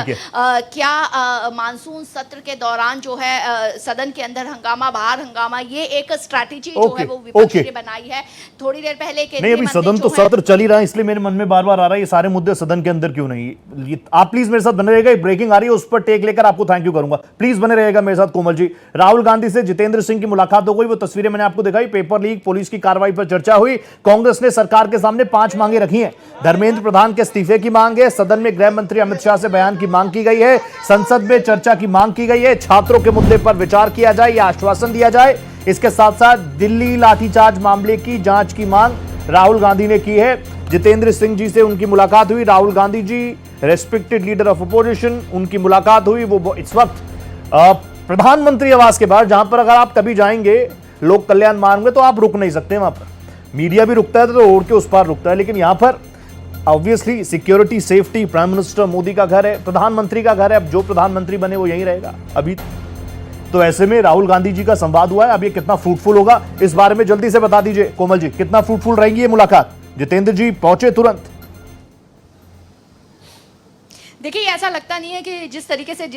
क्या मानसून सत्र के दौरान जो है सदन के अंदर हंगामा बाहर हंगामा, ये एक स्ट्रैटेजी जो है वो विपक्ष ने बनाई है। थोड़ी देर पहले नहीं, अभी सदन तो सत्र चल ही रहा है, इसलिए मेरे मन में बार बार आ रहा है ये सारे मुद्दे सदन के अंदर क्यों नहीं। आप प्लीज मेरे साथ बने रहिएगा, ब्रेकिंग आ रही है उस पर टेक लेकर आपको थैंक यू करूंगा, प्लीज बने रहिएगा मेरे साथ। कोमल जी, राहुल गांधी से जितेंद्र सिंह की मुलाकात हो गई, वो तस्वीरें मैंने आपको दिखाई, पेपर लीक, पुलिस की कार्रवाई पर चर्चा हुई, कांग्रेस ने सरकार के सामने 5 मांगे रखी हैं। धर्मेंद्र प्रधान के इस्तीफे की मांग है, सदन में गृह मंत्री अमित शाह से बयान की मांग की गई है, संसद में चर्चा की मांग की गई है, छात्रों के मुद्दे पर विचार किया जाए या आश्वासन दिया जाए। इसके साथ साथ दिल्ली लाठीचार्ज मामले की जांच की मांग राहुल गांधी ने की है। जितेंद्र सिंह जी से उनकी मुलाकात हुई, Rahul Gandhi ji respected leader of opposition, उनकी मुलाकात हुई। वो इस वक्त प्रधानमंत्री आवास के बाहर, जहां पर अगर आप कभी जाएंगे लोक कल्याण मार्ग में तो आप रुक नहीं सकते, वहां पर मीडिया भी रुकता है तो रोड के उस पार रुकता है, लेकिन यहां पर obviously security safety, prime minister Modi का घर है, प्रधानमंत्री का घर है, अब जो प्रधानमंत्री बने वो यहीं रहेगा अभी। तो ऐसे में राहुल गांधी जी का संवाद हुआ है, अब ये कितना फ्रूटफुल होगा इस बारे में जल्दी से बता दीजिए कोमल जी, कितना फ्रूटफुल रहेगी ये मुलाकात। जितेंद्र जी पहुंचे तुरंत। देखिए ऐसा लगता नहीं है कि जिस तरीके से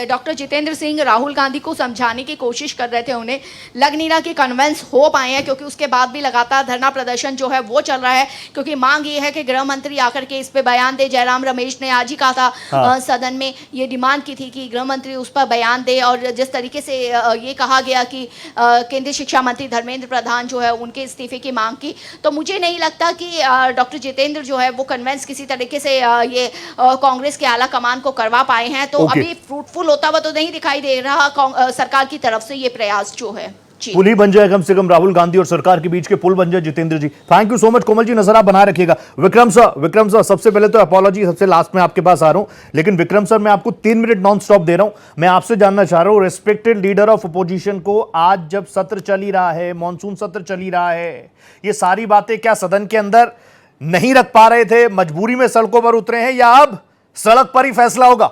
डॉक्टर जितेंद्र सिंह राहुल गांधी को समझाने की कोशिश कर रहे थे, उन्हें लग नहीं रहा कि कन्विंस हो पाए हैं, क्योंकि उसके बाद भी लगातार धरना प्रदर्शन जो है वो चल रहा है, क्योंकि मांग ये है कि गृह मंत्री आकर के इस पे बयान दे। जयराम रमेश ने आज ही कहा था सदन में, ये डिमांड की थी कि गृह मंत्री उस पर बयान दे, और जिस तरीके से ये कहा गया कि केंद्रीय शिक्षा मंत्री धर्मेंद्र प्रधान जो है उनके इस्तीफे की मांग की, तो मुझे नहीं लगता कि डॉक्टर जितेंद्र जो है वो कन्विंस किसी तरीके से ये कांग्रेस के आला कमान को करवा पाए हैं। तो अभी फ्रूटफुल होता हुआ तो नहीं दिखाई दे रहा सरकार की तरफ से ये प्रयास जो है। पुल ही बन जाए कम से कम, राहुल गांधी और सरकार के बीच के पुल बन जाए। जितेंद्र जी thank you so much. Komal ji नजर आप बना रखिएगा। विक्रम सर सबसे पहले तो अपॉलॉजी, सबसे लास्ट में आपके पास आ रहा हूं, लेकिन विक्रम सर मैं आपको 3 मिनट नॉन स्टॉप दे रहा हूं। मैं आपसे जानना चाह रहा हूं, रेस्पेक्टेड लीडर ऑफ अपोजिशन को, आज जब सत्र चल ही रहा है, मानसून सत्र चल ही रहा है, ये सारी बातें क्या सदन के अंदर नहीं रख पा रहे थे, मजबूरी में सड़कों पर उतरे हैं, या अब सड़क पर ही फैसला होगा?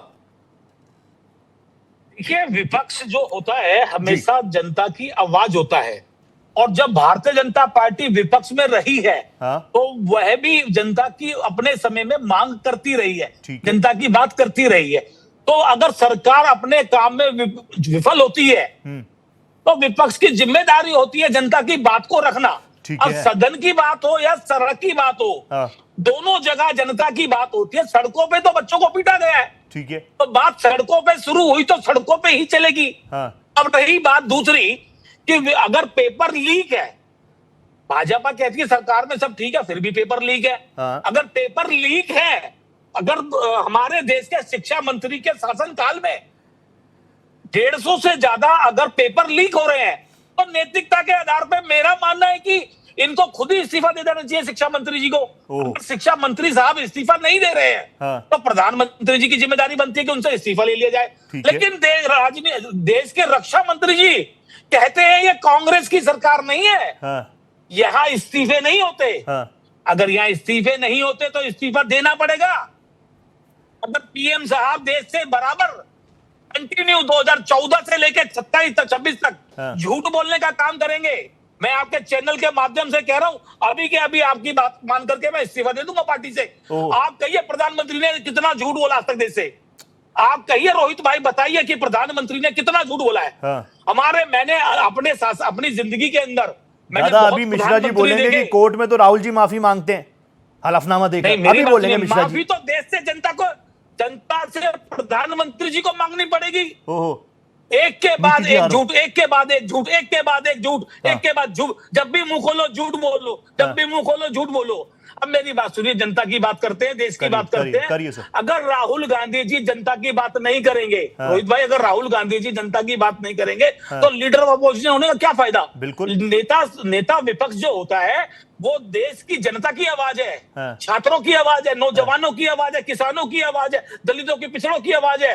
देखिए, विपक्ष जो होता है हमेशा जनता की आवाज होता है, और जब भारतीय जनता पार्टी विपक्ष में रही है तो वह भी जनता की अपने समय में मांग करती रही है, जनता की बात करती रही है। तो अगर सरकार अपने काम में विफल होती है तो विपक्ष की जिम्मेदारी होती है जनता की बात को रखना। अब सदन की बात हो या सड़क की बात हो, दोनों जगह जनता की बात होती है। सड़कों पे तो बच्चों को पीटा गया है, ठीक है, तो बात सड़कों पे शुरू हुई तो सड़कों पे ही चलेगी। अब रही बात दूसरी कि अगर पेपर लीक है, भाजपा कहती है सरकार में सब ठीक है, फिर भी पेपर लीक है। अगर पेपर लीक है, अगर हमारे देश के शिक्षा मंत्री के शासनकाल में 150 से ज्यादा अगर पेपर लीक हो रहे हैं, तो नैतिकता के आधार पर मेरा मानना है कि इनको खुद ही इस्तीफा दे देना चाहिए शिक्षा मंत्री जी को। अगर शिक्षा मंत्री साहब इस्तीफा नहीं दे रहे हैं तो प्रधानमंत्री जी की जिम्मेदारी बनती है कि उनसे इस्तीफा ले लिया जाए। लेकिन देश के रक्षा मंत्री जी कहते हैं ये कांग्रेस की सरकार नहीं है, यहाँ इस्तीफे नहीं होते। अगर यहाँ इस्तीफे नहीं होते तो इस्तीफा देना पड़ेगा। अगर पीएम साहब देश से बराबर कंटिन्यू 2014 से लेकर 27 तक 26 तक झूठ बोलने का काम करेंगे, मैं आपके चैनल के माध्यम से कह रहा हूं, अभी के अभी आपकी बात मान करके मैं इस्तीफा दे दूंगा पार्टी से। आप कहिए प्रधानमंत्री ने कितना झूठ बोला आज तक देश से, आप कहिए रोहित भाई बताइए कि प्रधानमंत्री ने कितना झूठ बोला है। मैंने अपनी जिंदगी के अंदर अभी मिश्रा जी बोलेंगे कि कोर्ट में तो राहुल जी माफी मांगते हैं, हलफनामा देकर अभी बोलेंगे मिश्रा जी। माफी तो देश से जनता से प्रधानमंत्री जी को मांगनी पड़ेगी। एक के बाद एक झूठ, एक के बाद एक झूठ, एक के बाद एक झूठ, एक के बाद झूठ। जब भी मुंह खोलो झूठ बोल लो, जब भी मुंह खोलो झूठ बोलो। अब मेरी बात सुनिए, जनता की बात करते हैं, देश की बात करते हैं। अगर राहुल गांधी जी जनता की बात नहीं करेंगे, रोहित भाई, अगर राहुल गांधी जी जनता की बात नहीं करेंगे तो लीडर ऑफ अपोजिशन होने का क्या फायदा? बिल्कुल। नेता विपक्ष जो होता है वो देश की जनता की आवाज है, छात्रों की आवाज है, नौजवानों की आवाज है, किसानों की आवाज है, दलितों की, पिछड़ों की आवाज है।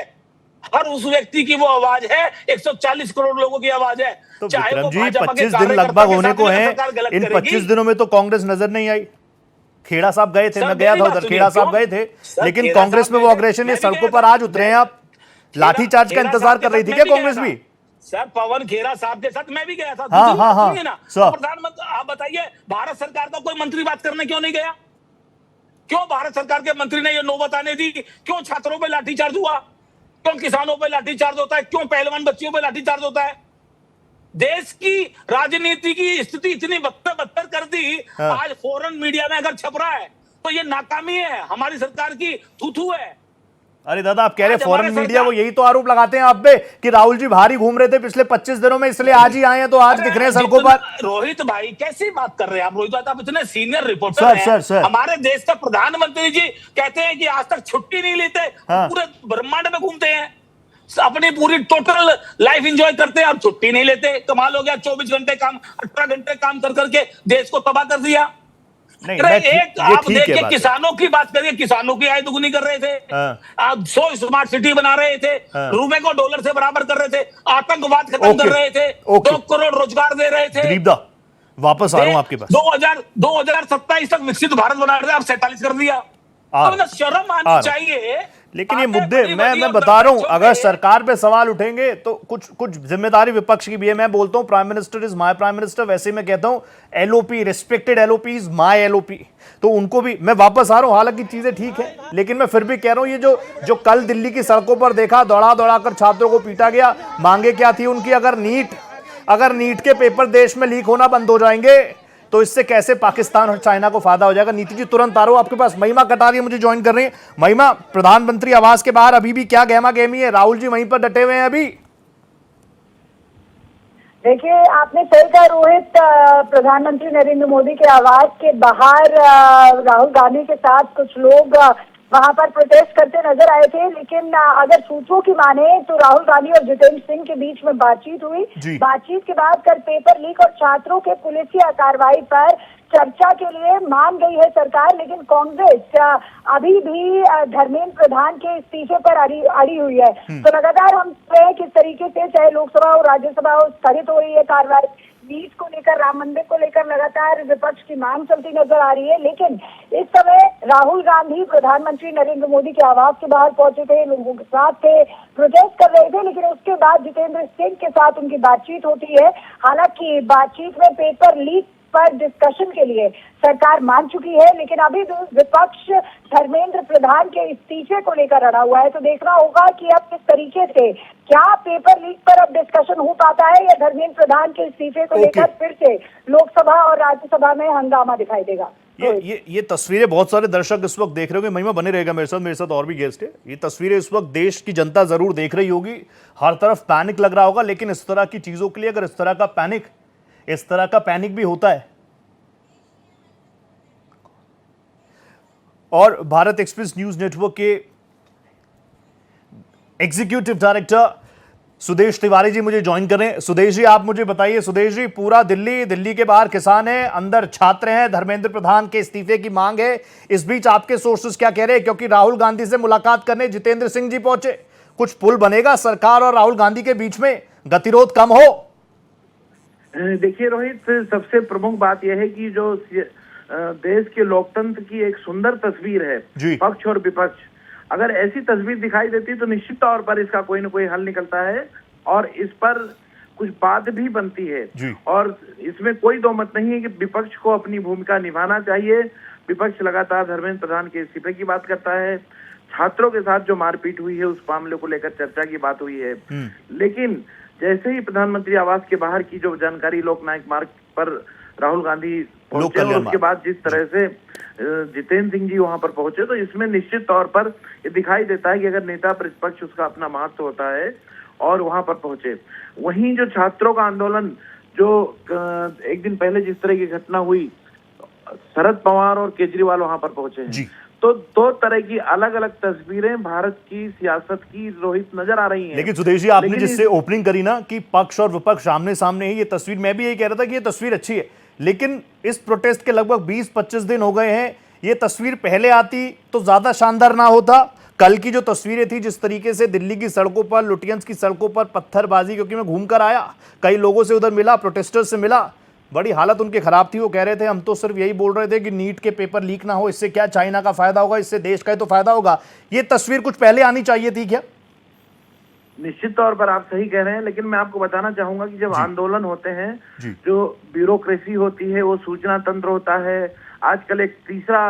हर उस व्यक्ति की वो आवाज है, 140 करोड़ लोगों की आवाज है। तो विक्रम जी 25 दिन लगभग होने को हैं, इन 25 दिनों में तो कांग्रेस नजर नहीं आई। खेड़ा साहब गए थे, मैं गया था उधर, खेड़ा साहब गए थे, लेकिन कांग्रेस में वो अग्रेशन है, सड़कों पर आज उतरे हैं आप। लाठीचार्ज का इंतजार कर रही थी क्या कांग्रेस भी? सर पवन खेड़ा साहब के साथ मैं भी गया था। हाँ, तो प्रधानमंत्री आप बताइए, भारत सरकार का कोई मंत्री बात करने क्यों नहीं गया? क्यों भारत सरकार के मंत्री ने ये नौबत आने दी? क्यों छात्रों पे लाठीचार्ज हुआ? क्यों किसानों पे लाठीचार्ज होता है? क्यों पहलवान बच्चियों पे लाठीचार्ज होता है? देश की राजनीति की स्थिति इतनी बदतर कर दी। आज फॉरेन मीडिया में अगर छप रहा है तो ये नाकामी है, हमारी सरकार की थू है। अरे दादा, आप कह रहे फॉरेन मीडिया, वो यही तो आरोप लगाते हैं आप पे कि राहुल जी भारी घूम रहे थे पिछले 25 दिनों में, इसलिए आज ही आए हैं, तो आज दिख रहे हैं सड़कों पर। रोहित भाई कैसी बात कर रहे हैं आप? रोहित भाई आप इतने सीनियर रिपोर्टर हैं। सर। हमारे देश का प्रधानमंत्री जी कहते हैं कि आज तक छुट्टी नहीं लेते, पूरे ब्रह्मांड में घूमते हैं, अपनी पूरी टोटल लाइफ एंजॉय करते हैं और छुट्टी नहीं लेते। कमाल हो गया, 24 घंटे काम, 18 घंटे काम कर करके देश को तबाह कर दिया। एक आप देखिए, किसानों की बात करिए, किसानों की आय दुगुनी कर रहे थे, आप 100 स्मार्ट सिटी बना रहे थे, रुपए को डॉलर से बराबर कर रहे थे, आतंकवाद खत्म कर रहे थे, 2 करोड़ रोजगार दे रहे थे। दिलीप, वापस आ रहा हूं आपके पास। 2027 तक विकसित भारत बना रहे थे, आप 47 कर दिया। तो शर्म आनी चाहिए। लेकिन ये मुद्दे मैं बता रहा हूं, अगर सरकार पे सवाल उठेंगे तो कुछ जिम्मेदारी विपक्ष की भी है। मैं बोलता हूं prime minister is my prime minister, वैसे मैं कहता हूं LOP, respected LOP is my LOP, तो उनको भी मैं वापस आ रहा हूं। हालांकि चीजें ठीक है, लेकिन मैं फिर भी कह रहा हूं, ये जो कल दिल्ली की सड़कों पर देखा, दौड़ा कर छात्रों को पीटा गया, मांगे क्या थी उनकी? अगर नीट के पेपर देश में लीक होना बंद हो जाएंगे तो इससे कैसे पाकिस्तान और चाइना को फायदा हो जाएगा? नीति जी तुरंत आ रहा हूं आपके पास। महिमा कटारिया मुझे ज्वाइन कर रही है। महिमा, प्रधानमंत्री आवास के बाहर अभी भी क्या गहमा गहमी है? राहुल जी वहीं पर डटे हुए हैं अभी? देखिए, आपने सही कहा रोहित, प्रधानमंत्री नरेंद्र मोदी के आवास के बाहर राहुल गांधी के साथ कुछ लोग वहां पर प्रोटेस्ट करते नजर आए थे, लेकिन अगर सूत्रों की माने तो राहुल गांधी और जितेंद्र सिंह के बीच में बातचीत हुई। बातचीत के बाद कल पेपर लीक और छात्रों के पुलिसिया कार्रवाई पर चर्चा के लिए मान गई है सरकार, लेकिन कांग्रेस अभी भी धर्मेंद्र प्रधान के इस्तीफे पर अड़ी हुई है। तो लगातार हम किस तरीके से चाहे लोकसभा और राज्यसभा स्थगित हो रही है कार्रवाई, नीट को लेकर, राम मंदिर को लेकर लगातार विपक्ष की मांग चलती नजर आ रही है, लेकिन इस समय राहुल गांधी प्रधानमंत्री नरेंद्र मोदी के आवास के बाहर पहुंचे थे, लोगों के साथ थे, प्रोटेस्ट कर रहे थे, लेकिन उसके बाद जितेंद्र सिंह के साथ उनकी बातचीत होती है। हालांकि बातचीत में पेपर लीक पर डिस्कशन के लिए सरकार मान चुकी है, लेकिन अभी विपक्ष धर्मेंद्र प्रधान के इस्तीफे को लेकर अड़ा हुआ है। तो देखना होगा कि अब किस तरीके से, क्या पेपर लीक पर अब डिस्कशन हो पाता है या धर्मेंद्र प्रधान के इस्तीफे को लेकर फिर से लोकसभा और राज्यसभा में हंगामा दिखाई देगा। ये तस्वीरें बहुत सारे दर्शक इस वक्त देख रहे होंगे। महिमा बने रहेगा मेरे साथ और भी गेस्ट है। ये तस्वीरें इस वक्त देश की जनता जरूर देख रही होगी, हर तरफ पैनिक लग रहा होगा, लेकिन इस तरह की चीजों के लिए अगर इस तरह का पैनिक भी होता है। और भारत एक्सप्रेस न्यूज नेटवर्क के एग्जीक्यूटिव डायरेक्टर सुदेश तिवारी जी मुझे ज्वाइन करें। सुदेश जी, आप मुझे बताइए। सुदेश जी, पूरा दिल्ली के बाहर किसान हैं, अंदर छात्र हैं, धर्मेंद्र प्रधान के इस्तीफे की मांग है। इस बीच आपके सोर्सेस क्या कह रहे हैं? क्योंकि राहुल गांधी से मुलाकात करने जितेंद्र सिंह जी पहुंचे, कुछ पुल बनेगा सरकार और राहुल गांधी के बीच में, गतिरोध कम हो? देखिए रोहित, सबसे प्रमुख बात यह है कि जो देश के लोकतंत्र की एक सुंदर तस्वीर है, पक्ष और विपक्ष, अगर ऐसी तस्वीर दिखाई देती तो निश्चित तौर पर इसका कोई न कोई हल निकलता है और इस पर कुछ बात भी बनती है। और इसमें कोई दो मत नहीं है कि विपक्ष को अपनी भूमिका निभाना चाहिए। विपक्ष लगातार धर्मेंद्र प्रधान के इस्तीफे की बात करता है, छात्रों के साथ जो मारपीट हुई है उस मामले को लेकर चर्चा की बात हुई है, लेकिन जैसे ही प्रधानमंत्री आवास के बाहर की जो जानकारी लोकनायक मार्ग पर राहुल गांधी पहुंचे और उसके बाद जिस तरह से जितेंद्र सिंह जी वहां पर पहुंचे, तो इसमें निश्चित तौर पर ये दिखाई देता है कि अगर नेता प्रतिपक्ष उसका अपना महत्व होता है और वहां पर पहुंचे। वहीं जो छात्रों का आंदोलन जो एक दिन पहले जिस तरह की घटना हुई, शरद पवार और केजरीवाल वहां पर पहुंचे हैं, तो दो तरह की अलग अलग तस्वीरें भारत की सियासत की रोहित नजर आ रही हैं। लेकिन सुदेश जी, आपने जिससे ओपनिंग करी ना कि पक्ष और विपक्ष आमने सामने है, ये तस्वीर, मैं भी यही कह रहा था कि ये तस्वीर अच्छी है, लेकिन इस प्रोटेस्ट के लगभग 20-25 दिन हो गए हैं। ये तस्वीर पहले आती तो ज्यादा शानदार ना होता। कल की जो तस्वीरें थी, जिस तरीके से दिल्ली की सड़कों पर, लुटियंस की सड़कों पर पत्थरबाजी, क्योंकि मैं घूमकर आया, कई लोगों से उधर मिला, प्रोटेस्टर्स से मिला, बड़ी हालत उनकी खराब थी। वो कह रहे थे हम तो सिर्फ यही बोल रहे थे कि नीट के पेपर लीक ना हो, इससे क्या चाइना का फायदा होगा, इससे देश का ही तो फायदा होगा। ये तस्वीर कुछ पहले आनी चाहिए थी क्या? निश्चित तौर पर आप सही कह रहे हैं, लेकिन मैं आपको बताना चाहूंगा कि जब आंदोलन होते हैं, जो ब्यूरोक्रेसी होती है, वो सूचना तंत्र होता है। आजकल एक तीसरा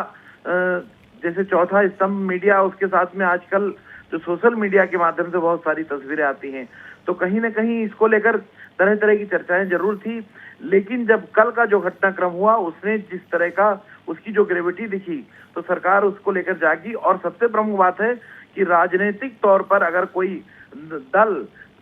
जैसे चौथा स्तंभ मीडिया, उसके साथ में आजकल जो सोशल मीडिया के माध्यम से बहुत सारी तस्वीरें आती हैं, तो कहीं ना कहीं इसको लेकर तरह तरह की चर्चाएं जरूर थी। लेकिन जब कल का जो घटनाक्रम हुआ, उसने जिस तरह का उसकी जो ग्रेविटी दिखी, तो सरकार उसको लेकर जागी। और सबसे प्रमुख बात है कि राजनीतिक तौर पर अगर कोई दल,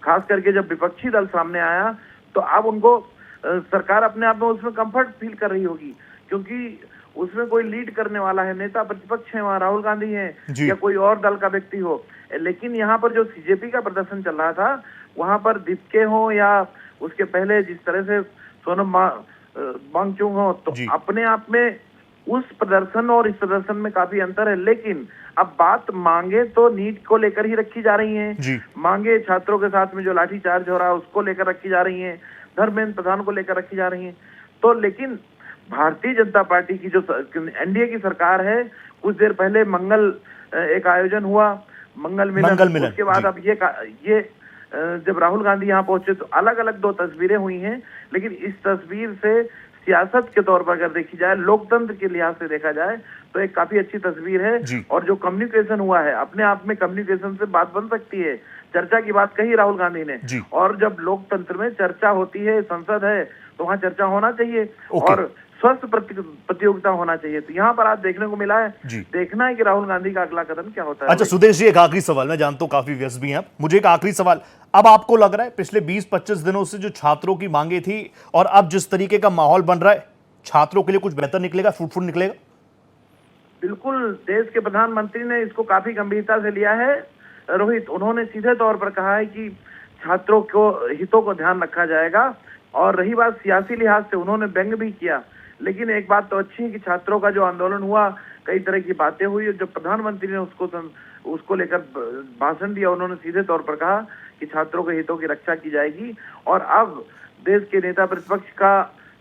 खास करके जब विपक्षी दल सामने आया, तो अब उनको सरकार अपने आप में उसमें कंफर्ट फील कर रही होगी, क्योंकि उसमें कोई लीड करने वाला है, नेता प्रतिपक्ष है, वहाँ राहुल गांधी हैं या कोई और दल का व्यक्ति हो। लेकिन यहाँ पर जो सीजेपी का प्रदर्शन चल रहा था, वहां पर दीपके हो या उसके पहले जिस तरह से सोनम वांगचुक हो, तो अपने आप में उस प्रदर्शन और इस प्रदर्शन में काफी अंतर है। लेकिन अब बात मांगे तो नीट को लेकर ही रखी जा रही हैं, मांगे छात्रों के साथ में जो लाठीचार्ज हो रहा है उसको लेकर रखी जा रही हैं, धर्मेंद्र प्रधान को लेकर रखी जा रही हैं। तो लेकिन भारतीय जनता पार्टी की जो एनडीए की सरकार है, कुछ देर पहले मंगल एक आयोजन हुआ, मंगल मिलन, उसके बाद अब ये जब राहुल गांधी यहाँ पहुंचे तो अलग अलग दो तस्वीरें हुई हैं। लेकिन इस तस्वीर से सियासत के तौर पर अगर देखी जाए, लोकतंत्र के लिहाज से देखा जाए, तो एक काफी अच्छी तस्वीर है। और जो कम्युनिकेशन हुआ है, अपने आप में कम्युनिकेशन से बात बन सकती है। चर्चा की बात कही राहुल गांधी ने, और जब लोकतंत्र में चर्चा होती है, संसद है, तो वहाँ चर्चा होना चाहिए और स्वस्थ प्रतियोगिता होना चाहिए। तो यहाँ पर आज देखने को मिला है, देखना है कि राहुल गांधी का अगला कदम क्या होता है। अच्छा सुदेश जी, एक आखिरी सवाल, मैं जानता हूँ काफी व्यस्त भी हैं आप, मुझे एक आखिरी सवाल, अब आपको लग रहा है पिछले 20-25 दिनों से जो छात्रों की मांगे थी और अब जिस तरीके का माहौल बन रहा है, छात्रों के लिए कुछ बेहतर निकलेगा, फ्रूटफुल निकलेगा? बिल्कुल, देश के प्रधानमंत्री ने इसको काफी गंभीरता से लिया है रोहित। उन्होंने सीधे तौर पर कहा है कि छात्रों को हितों को ध्यान रखा जाएगा। और रही बात सियासी लिहाज से, उन्होंने व्यंग भी किया। लेकिन एक बात तो अच्छी है कि छात्रों का जो आंदोलन हुआ, कई तरह की बातें हुई, और जब प्रधानमंत्री ने उसको लेकर भाषण दिया, उन्होंने सीधे तौर पर कहा कि छात्रों के हितों की रक्षा की जाएगी। और अब देश के नेता प्रतिपक्ष का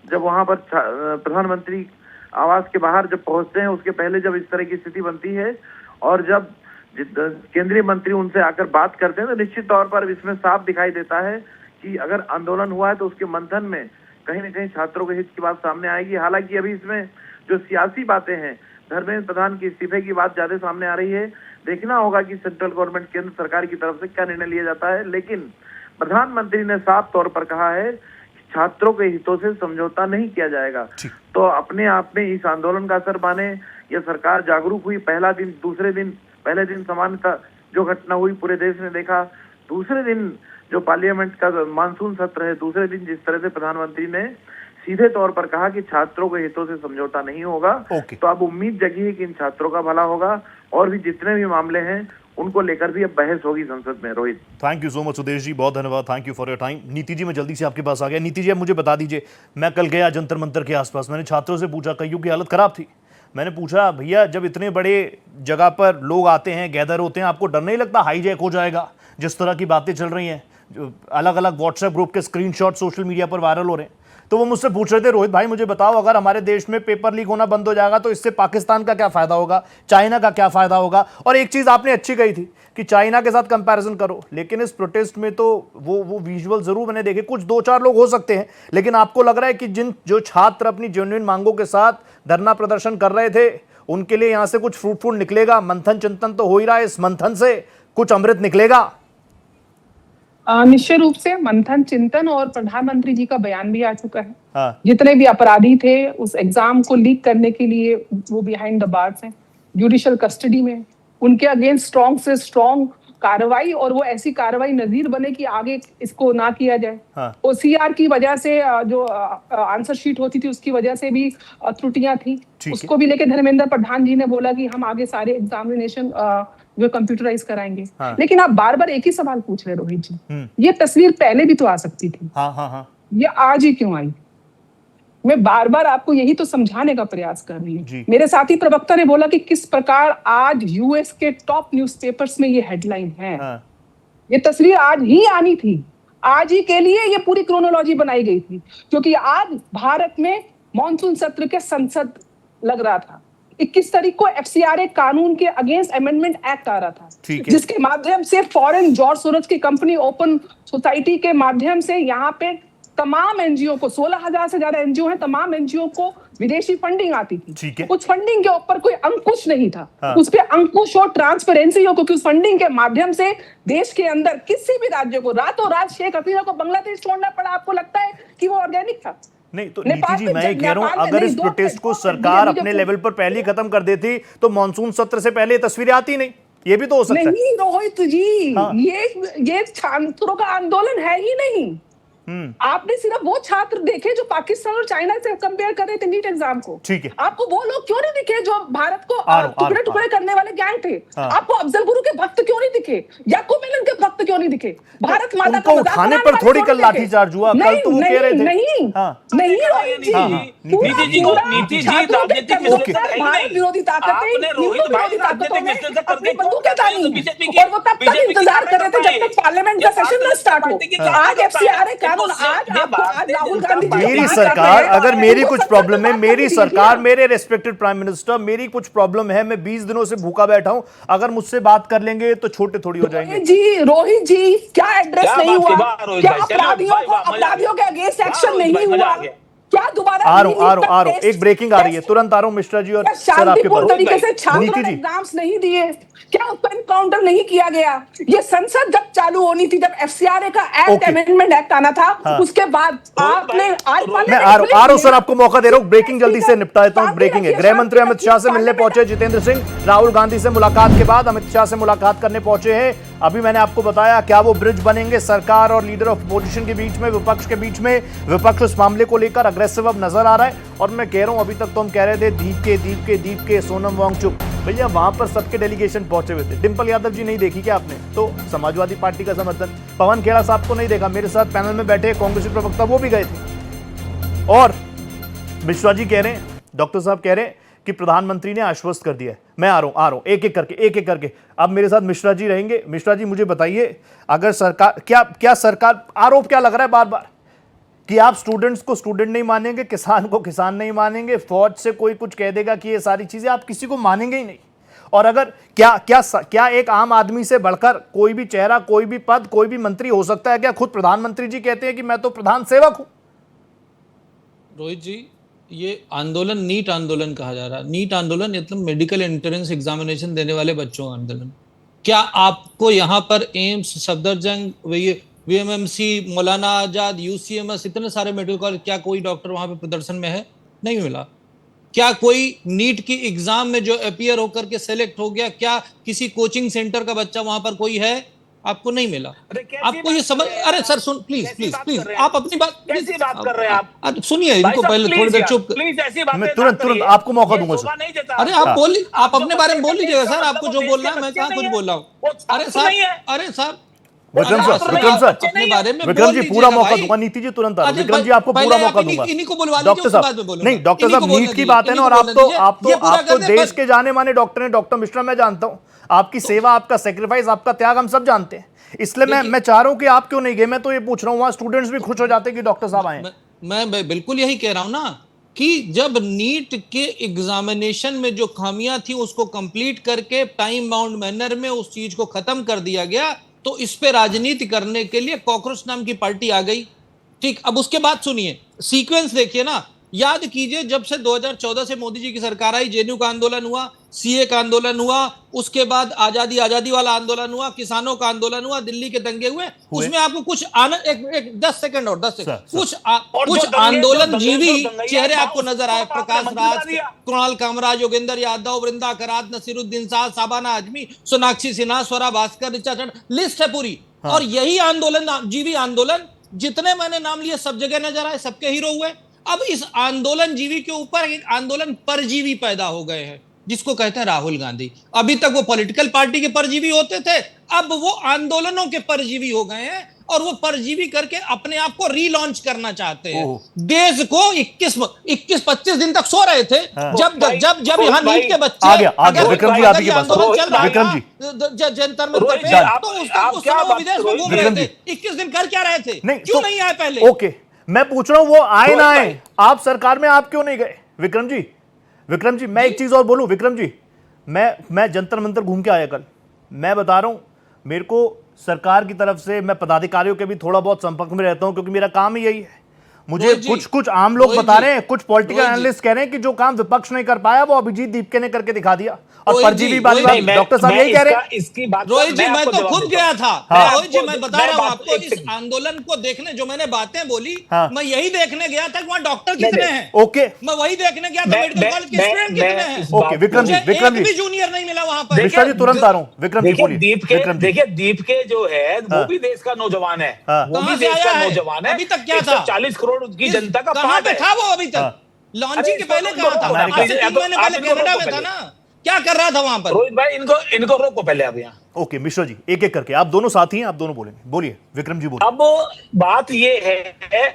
जब वहां पर प्रधानमंत्री आवास के बाहर जब पहुंचते हैं, उसके पहले जब इस तरह की स्थिति बनती है और जब केंद्रीय मंत्री उनसे आकर बात करते हैं, तो निश्चित तौर पर इसमें साफ दिखाई देता है कि अगर आंदोलन हुआ है तो उसके मंथन में कहीं न कहीं छात्रों के हित की बात सामने आएगी। हालांकि अभी इसमें जो सियासी बातें हैं, धर्मेंद्र प्रधान की इस्तीफे की बात ज्यादा सामने आ रही है। देखना होगा कि सेंट्रल गवर्नमेंट, केंद्र सरकार की तरफ से क्या निर्णय लिया जाता है। लेकिन प्रधानमंत्री ने साफ तौर पर कहा है कि छात्रों के हितों से समझौता नहीं किया जाएगा। तो अपने आप में इस आंदोलन का असर माने या सरकार जागरूक हुई, पहला दिन, दूसरे दिन, पहले दिन सामान्यतः जो घटना हुई पूरे देश ने देखा, दूसरे दिन जो पार्लियामेंट का मानसून सत्र है, दूसरे दिन जिस तरह से प्रधानमंत्री ने सीधे तौर पर कहा कि छात्रों के हितों से समझौता नहीं होगा, तो अब उम्मीद जगी है कि इन छात्रों का भला होगा और भी जितने भी मामले हैं उनको लेकर भी अब बहस होगी संसद में। Rohit, thank you so much Sudesh ji, बहुत धन्यवाद, thank you for your time. Niti ji, मैं जल्दी से आपके पास आ गया। नीति जी, अब मुझे बता दीजिए, मैं कल गया जंतर मंतर के आसपास, मैंने छात्रों से पूछा, कईयों की हालत खराब थी। मैंने पूछा, भैया जब इतने बड़े जगह पर लोग आते हैं, गैदर होते हैं, आपको डर नहीं लगता हाईजैक हो जाएगा? जिस तरह की बातें चल रही हैं, जो अलग अलग व्हाट्सएप ग्रुप के स्क्रीनशॉट सोशल मीडिया पर वायरल हो रहे हैं, तो वो मुझसे पूछ रहे थे, रोहित भाई मुझे बताओ, अगर हमारे देश में पेपर लीक होना बंद हो जाएगा तो इससे पाकिस्तान का क्या फायदा होगा, चाइना का क्या फायदा होगा? और एक चीज आपने अच्छी कही थी कि चाइना के साथ कंपैरिजन करो, लेकिन इस प्रोटेस्ट में तो वो विजुअल जरूर मैंने देखे, कुछ 2-4 लोग हो सकते हैं, लेकिन आपको लग रहा है कि जो छात्र अपनी जेन्युइन मांगों के साथ धरना प्रदर्शन कर रहे थे, उनके लिए यहां से कुछ फ्रूटफुल निकलेगा? मंथन चिंतन तो हो ही रहा है, इस मंथन से कुछ अमृत निकलेगा? निश्चय रूप से मंथन चिंतन, और प्रधानमंत्री जी का बयान भी आ चुका है। जितने भी अपराधी थे उस एग्जाम को लीक करने के लिए, वो बिहाइंड द बार्स हैं, जुडिशियल कस्टडी में, उनके अगेंस्ट स्ट्रॉन्ग से स्ट्रॉन्ग कार्रवाई, और वो ऐसी कार्रवाई नजीर बने कि आगे इसको ना किया जाए। हाँ। OCR की वजह से जो आंसर शीट होती थी उसकी वजह से भी त्रुटियां थी, उसको भी लेके धर्मेंद्र प्रधान जी ने बोला कि हम आगे सारे एग्जामिनेशन जो कंप्यूटराइज कराएंगे। हाँ। लेकिन आप बार बार एक ही सवाल पूछ रहे रोहित जी, ये तस्वीर पहले भी तो आ सकती थी। हाँ हाँ हाँ। ये आज ही क्यों आई? मैं बार बार आपको यही तो समझाने का प्रयास कर रही हूँ। मेरे साथी प्रवक्ता ने बोला कि किस प्रकार आज यूएस के टॉप न्यूज़पेपर्स में ये हेडलाइन है। हाँ। ये तस्वीर आज ही आनी थी, आज ही के लिए ये पूरी क्रोनोलॉजी बनाई गई थी, क्योंकि आज भारत में मॉनसून सत्र के संसद लग रहा था। 21 तारीख को FCRA कानून के अगेंस्ट अमेंडमेंट एक्ट आ रहा था, जिसके माध्यम से फॉरेन जॉर्ज सोरोस की कंपनी ओपन सोसाइटी के माध्यम से यहाँ पे तमाम एनजीओ को, 16,000 से ज्यादा एनजीओ हैं, तमाम एनजीओ को विदेशी फंडिंग आती थी। उस फंडिंग के ऊपर कोई अंकुश नहीं था। हाँ। उस पे अंकुश और ट्रांसपेरेंसी हो, क्योंकि उस फंडिंग के माध्यम से देश के अंदर किसी भी राज्य को रातों रात शेख हसीना को बांग्लादेश छोड़ना पड़ा। आपको लगता है कि वो ऑर्गेनिक था? नहीं तो नीति जी, मैं ये कह रहा हूं, अगर इस प्रोटेस्ट को सरकार अपने लेवल पर पहले ही खत्म कर देती तो मॉनसून सत्र से पहले तस्वीरें आती नहीं। ये भी तो हो सकता है। नहीं रोहित जी, हाँ। ये छात्रों का आंदोलन है ही नहीं। आपने सिर्फ वो छात्र देखे जो पाकिस्तान और चाइना से कंपेयर कर रहे थे नीट एग्जाम को। ठीक है। आपको वो लोग क्यों नहीं दिखे जो भारत को टुकड़े टुकड़े करने वाले गैंग थे? हाँ। आपको अफजल गुरु के भक्त क्यों नहीं दिखे? याकूब मेनन के भक्त क्यों नहीं दिखे? भारत माता को उठाने पर थोड़ी कल लाठीचार्ज हुआ, कल तो वो कह रहे थे। नहीं नहीं रोहित जी, नीति जी राजनीतिक भारत विरोधी ताकतें, हिंदू विरोधी ताकतों ने अपनी बंदूकें तानी और वो तब तक इंतजार कर रहे थे जब तक पार्लियामेंट का सेशन न स्टार्ट हो। आज FCRA मेरी सरकार, अगर मेरी कुछ प्रॉब्लम है, मेरी सरकार, मेरे रेस्पेक्टेड प्राइम मिनिस्टर, मेरी कुछ प्रॉब्लम है, मैं 20 दिनों से भूखा बैठा हूं, अगर मुझसे बात कर लेंगे तो छोटे थोड़ी हो जाएंगे। रोहित जी क्या एड्रेस नहीं हुआ? क्या अपराधियों के अगेंस्ट एक्शन नहीं हुआ? क्या दोबारा आ रहा हूं, एक ब्रेकिंग आ रही है, तुरंत आ रहा हूं मिश्रा जी और सर आपके पास। तरीके से छात्रों ने एग्जाम्स नहीं दिए, क्या उस पर एनकाउंटर नहीं किया गया? ये संसद जब चालू होनी थी, जब FCRA का एक्ट अमेंडमेंट एक्ट आना था, हाँ। उसके बाद आपने आज मैं आ रहा हूं सर, आपको मौका दे रहा हूं, ब्रेकिंग जल्दी से निपटा देता हूं। ब्रेकिंग है, गृह मंत्री अमित शाह से मिलने पहुंचे जितेंद्र सिंह, राहुल गांधी से मुलाकात के बाद अमित शाह से मुलाकात करने पहुंचे हैं। अभी मैंने आपको बताया, क्या वो ब्रिज बनेंगे सरकार और लीडर ऑफ अपोजिशन के बीच में, विपक्ष के बीच में? विपक्ष इस मामले को लेकर अग्रेसिव अब नजर आ रहा है। और मैं कह रहा हूं, अभी तक तो हम कह रहे थे दीप के सोनम वांगचुक, भैया वहां पर सबके डेलीगेशन पहुंचे हुए थे। डिंपल यादव जी नहीं देखी क्या आपने? तो समाजवादी पार्टी का समर्थन, पवन खेड़ा साहब को नहीं देखा, मेरे साथ पैनल में बैठे कांग्रेसी प्रवक्ता वो भी गए थे। और मिश्रा जी कह रहे हैं, डॉक्टर साहब कह रहे हैं कि प्रधानमंत्री ने आश्वस्त कर दिया है। मैं आ रहा हूं, एक एक करके अब मेरे साथ मिश्रा जी रहेंगे। मिश्रा जी मुझे बताइए, अगर सरकार क्या सरकार, आरोप क्या लग रहा है बार बार कि आप स्टूडेंट्स को स्टूडेंट नहीं मानेंगे, किसान को किसान नहीं मानेंगे, फौज से कोई कुछ कह देगा कि ये सारी चीजें आप किसी को मानेंगे ही नहीं। और अगर क्या एक आम आदमी से बढ़कर कोई भी चेहरा, कोई भी पद, कोई भी मंत्री हो सकता है क्या? खुद प्रधानमंत्री जी कहते हैं कि मैं तो प्रधान सेवक हूं। रोहित जी, ये आंदोलन नीट आंदोलन कहा जा रहा है। नीट आंदोलन मतलब मेडिकल एंट्रेंस एग्जामिनेशन देने वाले बच्चों का आंदोलन। क्या आपको यहाँ पर AIIMS, Safdarjung, VMMC, Maulana Azad, UCMS, इतने सारे मेडिकल कॉलेज, क्या कोई डॉक्टर वहां पे प्रदर्शन में है? नहीं मिला। क्या कोई नीट की एग्जाम में जो अपीयर होकर के सेलेक्ट हो गया, क्या किसी कोचिंग सेंटर का बच्चा वहां पर कोई है? आपको नहीं मिला। आपको ये समझ, अरे सर सुन, प्लीज आप अपनी बात कैसी बात कर रहे हैं आप? सुनिए इनको पहले, थोड़ी देर चुप। प्लीज ऐसी बात, मैं तुरंत आपको मौका दूंगा सर। अरे आप बोलिए, आप अपने बारे में बोल लीजिएगा सर, आपको जो बोलना है। मैं कहाँ कुछ बोल रहा हूँ? अरे साहब विक्रम सर, अपने बारे में विक्रम जी पूरा मौका दूंगा। नीति जी तुरंत आ रहा, विक्रम जी आपको पूरा मौका दूंगा। डॉक्टर साहब नहीं, डॉक्टर साहब नीट की बात है ना, और आप तो देश के जाने माने डॉक्टर हैं, डॉक्टर मिश्रा मैं जानता हूं, आपकी सेवा, आपका सेक्रीफाइस, आपका त्याग हम सब जानते हैं। इसलिए मैं चाह रहा हूं कि आप क्यों नहीं गए। मैं तो ये पूछ रहा हूं, वहां स्टूडेंट्स भी खुश हो जाते कि डॉक्टर साहब आए। मैं बिल्कुल यही कह रहा हूं ना, कि जब नीट के एग्जामिनेशन में जो खामियां थी उसको कंप्लीट करके टाइम बाउंड मैनर में उस चीज को खत्म कर दिया गया, तो इस पे राजनीति करने के लिए कॉकरोच नाम की पार्टी आ गई। ठीक, अब उसके बाद सुनिए, सीक्वेंस देखिए ना, याद कीजिए, जब से 2014 से मोदी जी की सरकार आई, जेएनयू का आंदोलन हुआ, सीए का आंदोलन हुआ, उसके बाद आजादी वाला आंदोलन हुआ, किसानों का आंदोलन हुआ, दिल्ली के दंगे हुए। उसमें आपको कुछ एक 10 सेकंड और 10 सेकंड कुछ आंदोलन जीवी चेहरे आपको नजर आए। प्रकाश राज, कुणाल कामराज, योगेंद्र यादव, वृंदा करात, नसीरुद्दीन साहब, साबाना आजमी, सोनाक्षी सिन्हा, स्वरा भास्कर, ऋचा चड्ढा, लिस्ट है पूरी। और यही आंदोलन, जीवी आंदोलन, जितने मैंने नाम लिए सब जगह नजर आए, सबके हीरो हुए। अब इस आंदोलन जीवी के ऊपर एक आंदोलन परजीवी पैदा हो गए हैं, जिसको कहते हैं राहुल गांधी। अभी तक वो पॉलिटिकल पार्टी के परजीवी होते थे, अब वो आंदोलनों के परजीवी हो गए हैं, और वो परजीवी करके अपने आप को रीलॉन्च करना चाहते हैं। देश को 21-25 दिन तक सो रहे थे। जब यहाँ नीट के बच्चे विक्रम जी, आपके पास विक्रम जी जंतर मंतर पे, तो उसको विदेश में घूम रहे थे। 21 दिन कर क्या रहे थे? क्यों नहीं आए पहले? ओके, मैं पूछ रहा हूं वो आए ना आए, आप सरकार में आप क्यों नहीं गए? विक्रम जी मैं एक चीज और बोलूं। विक्रम जी, मैं जंतर मंतर घूम के आया कल। मैं बता रहा हूं, मेरे को सरकार की तरफ से, मैं पदाधिकारियों के भी थोड़ा बहुत संपर्क में रहता हूं, क्योंकि मेरा काम ही यही है। मुझे कुछ आम लोग बता रहे हैं, कुछ पॉलिटिकल एनालिस्ट कह रहे हैं कि जो काम विपक्ष नहीं कर पाया वो अभिजीत दीपके ने करके दिखा दिया। और परजीवी वाली बात डॉक्टर साहब यही कह रहे हैं। इसकी बात रोहित जी, मैं तो खुद गया था। रोहित जी, मैं बता रहा हूं आपको, इस आंदोलन को देखने जो मैंने बातें बोली, मैं यही देखने गया था कि वहां डॉक्टर कितने हैं। ओके, मैं वही देखने गया था, मेडिकल कॉलेज के स्टूडेंट कितने हैं। ओके विक्रम जी, एक भी जूनियर नहीं मिला वहां पर। मिश्रा जी तुरंत आ रहा हूं। विक्रम जी बोलिए। देखिए, दीपके जो है वो भी देश का नौजवान है, वो भी देश का नौजवान है। अभी तक क्या था? 140 करोड़ की जनता का कहां पे था वो अभी तक? लॉन्चिंग के पहले कहां था? 3 महीने पहले कनाडा में था ना। क्या कर रहा था वहां पर? रोहित भाई, इनको रोको पहले आप यहाँ। ओके मिश्रा जी, एक एक करके, आप दोनों साथी हैं, आप दोनों बोलेंगे। बोलिए विक्रम जी, बोलिए। अब बात ये है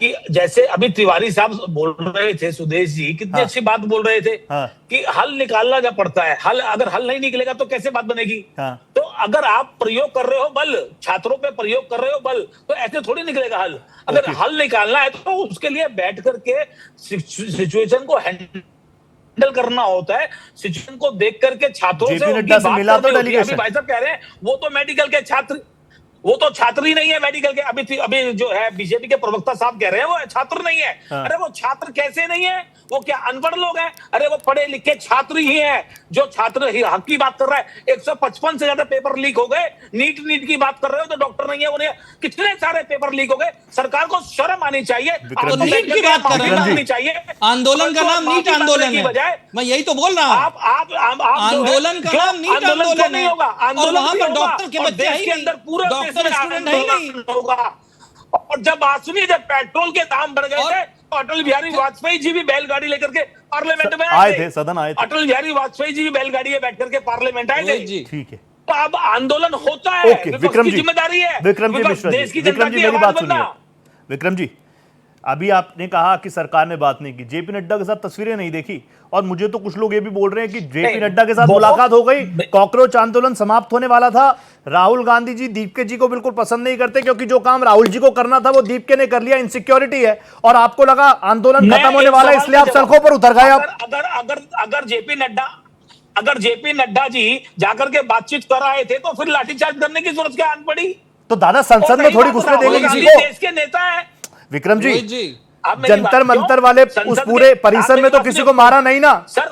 कि जैसे अभी तिवारी साहब बोल रहे थे, सुदेश जी कितनी अच्छी बात बोल रहे थे कि हल निकालना जब पड़ता है, अगर हल नहीं निकलेगा तो कैसे बात बनेगी। तो अगर आप प्रयोग कर रहे हो बल, छात्रों पे प्रयोग कर रहे हो बल, तो ऐसे थोड़ी निकलेगा हल। अगर हल निकालना है तो उसके लिए बैठ करके सिचुएशन को हैंडल करना होता है। सिचुएशन को देख करके छात्रों से नड्डा से मिला तो डेलीगेशन। भाई साहब कह रहे हैं वो तो मेडिकल के छात्र, वो तो छात्र ही नहीं है मेडिकल के। अभी जो है बीजेपी के प्रवक्ता साहब कह रहे हैं वो छात्र नहीं है। अरे वो छात्र कैसे नहीं है? वो क्या अनपढ़ लोग हैं? अरे वो पढ़े लिखे छात्र ही हैं। जो छात्र ही हक की बात कर रहा है, 155 से ज्यादा पेपर लीक हो गए। नीट की बात कर रहे हो तो डॉक्टर नहीं है, उन्हें कितने सारे पेपर लीक हो गए। सरकार को शर्म आनी चाहिए। नीट की बात कर रहे हैं चाहिए। आंदोलन का नाम नीट आंदोलन की बजाय, मैं यही तो बोल रहा हूँ। आप आंदोलन का नाम नीट आंदोलन नहीं होगा। और वहां पर डॉक्टर के बच्चे के अंदर पूरा डॉक्टर स्टूडेंट नहीं होगा। और जब बात सुनिए, जब पेट्रोल के दाम बढ़ गए थे, अटल बिहारी वाजपेयी जी भी बैलगाड़ी लेकर के पार्लियामेंट में आए थे, सदन आए थे। अटल बिहारी वाजपेयी जी भी बैलगाड़ी में बैठ करके पार्लियामेंट आए थे। ठीक है, तो अब आंदोलन होता है, विक्रम जी जिम्मेदारी है। विक्रम जी, देश की जनता की मेरी बात सुनिए। विक्रम जी, अभी आपने कहा कि सरकार ने बात नहीं की, जेपी नड्डा के साथ तस्वीरें नहीं देखी, और मुझे तो कुछ लोग ये भी बोल रहे हैं कि जेपी नड्डा के साथ मुलाकात हो गई, कॉकरोच आंदोलन समाप्त होने वाला था। राहुल गांधी जी दीपके जी को बिल्कुल पसंद नहीं करते, क्योंकि जो काम राहुल जी को करना था वो दीपके ने कर लिया, इनसिक्योरिटी है, और आपको लगा आंदोलन खत्म होने वाला है, इसलिए आप सड़कों पर उतर गए। अगर जेपी नड्डा जी जाकर के बातचीत कर रहे थे तो फिर लाठीचार्ज करने की जरूरत क्या आन पड़ी? तो दादा संसद में थोड़ी घुसने देंगे किसी को? देश के नेता है विक्रम जी, जंतर मंतर वाले उस पूरे परिसर में तो किसी को मारा नहीं ना सर।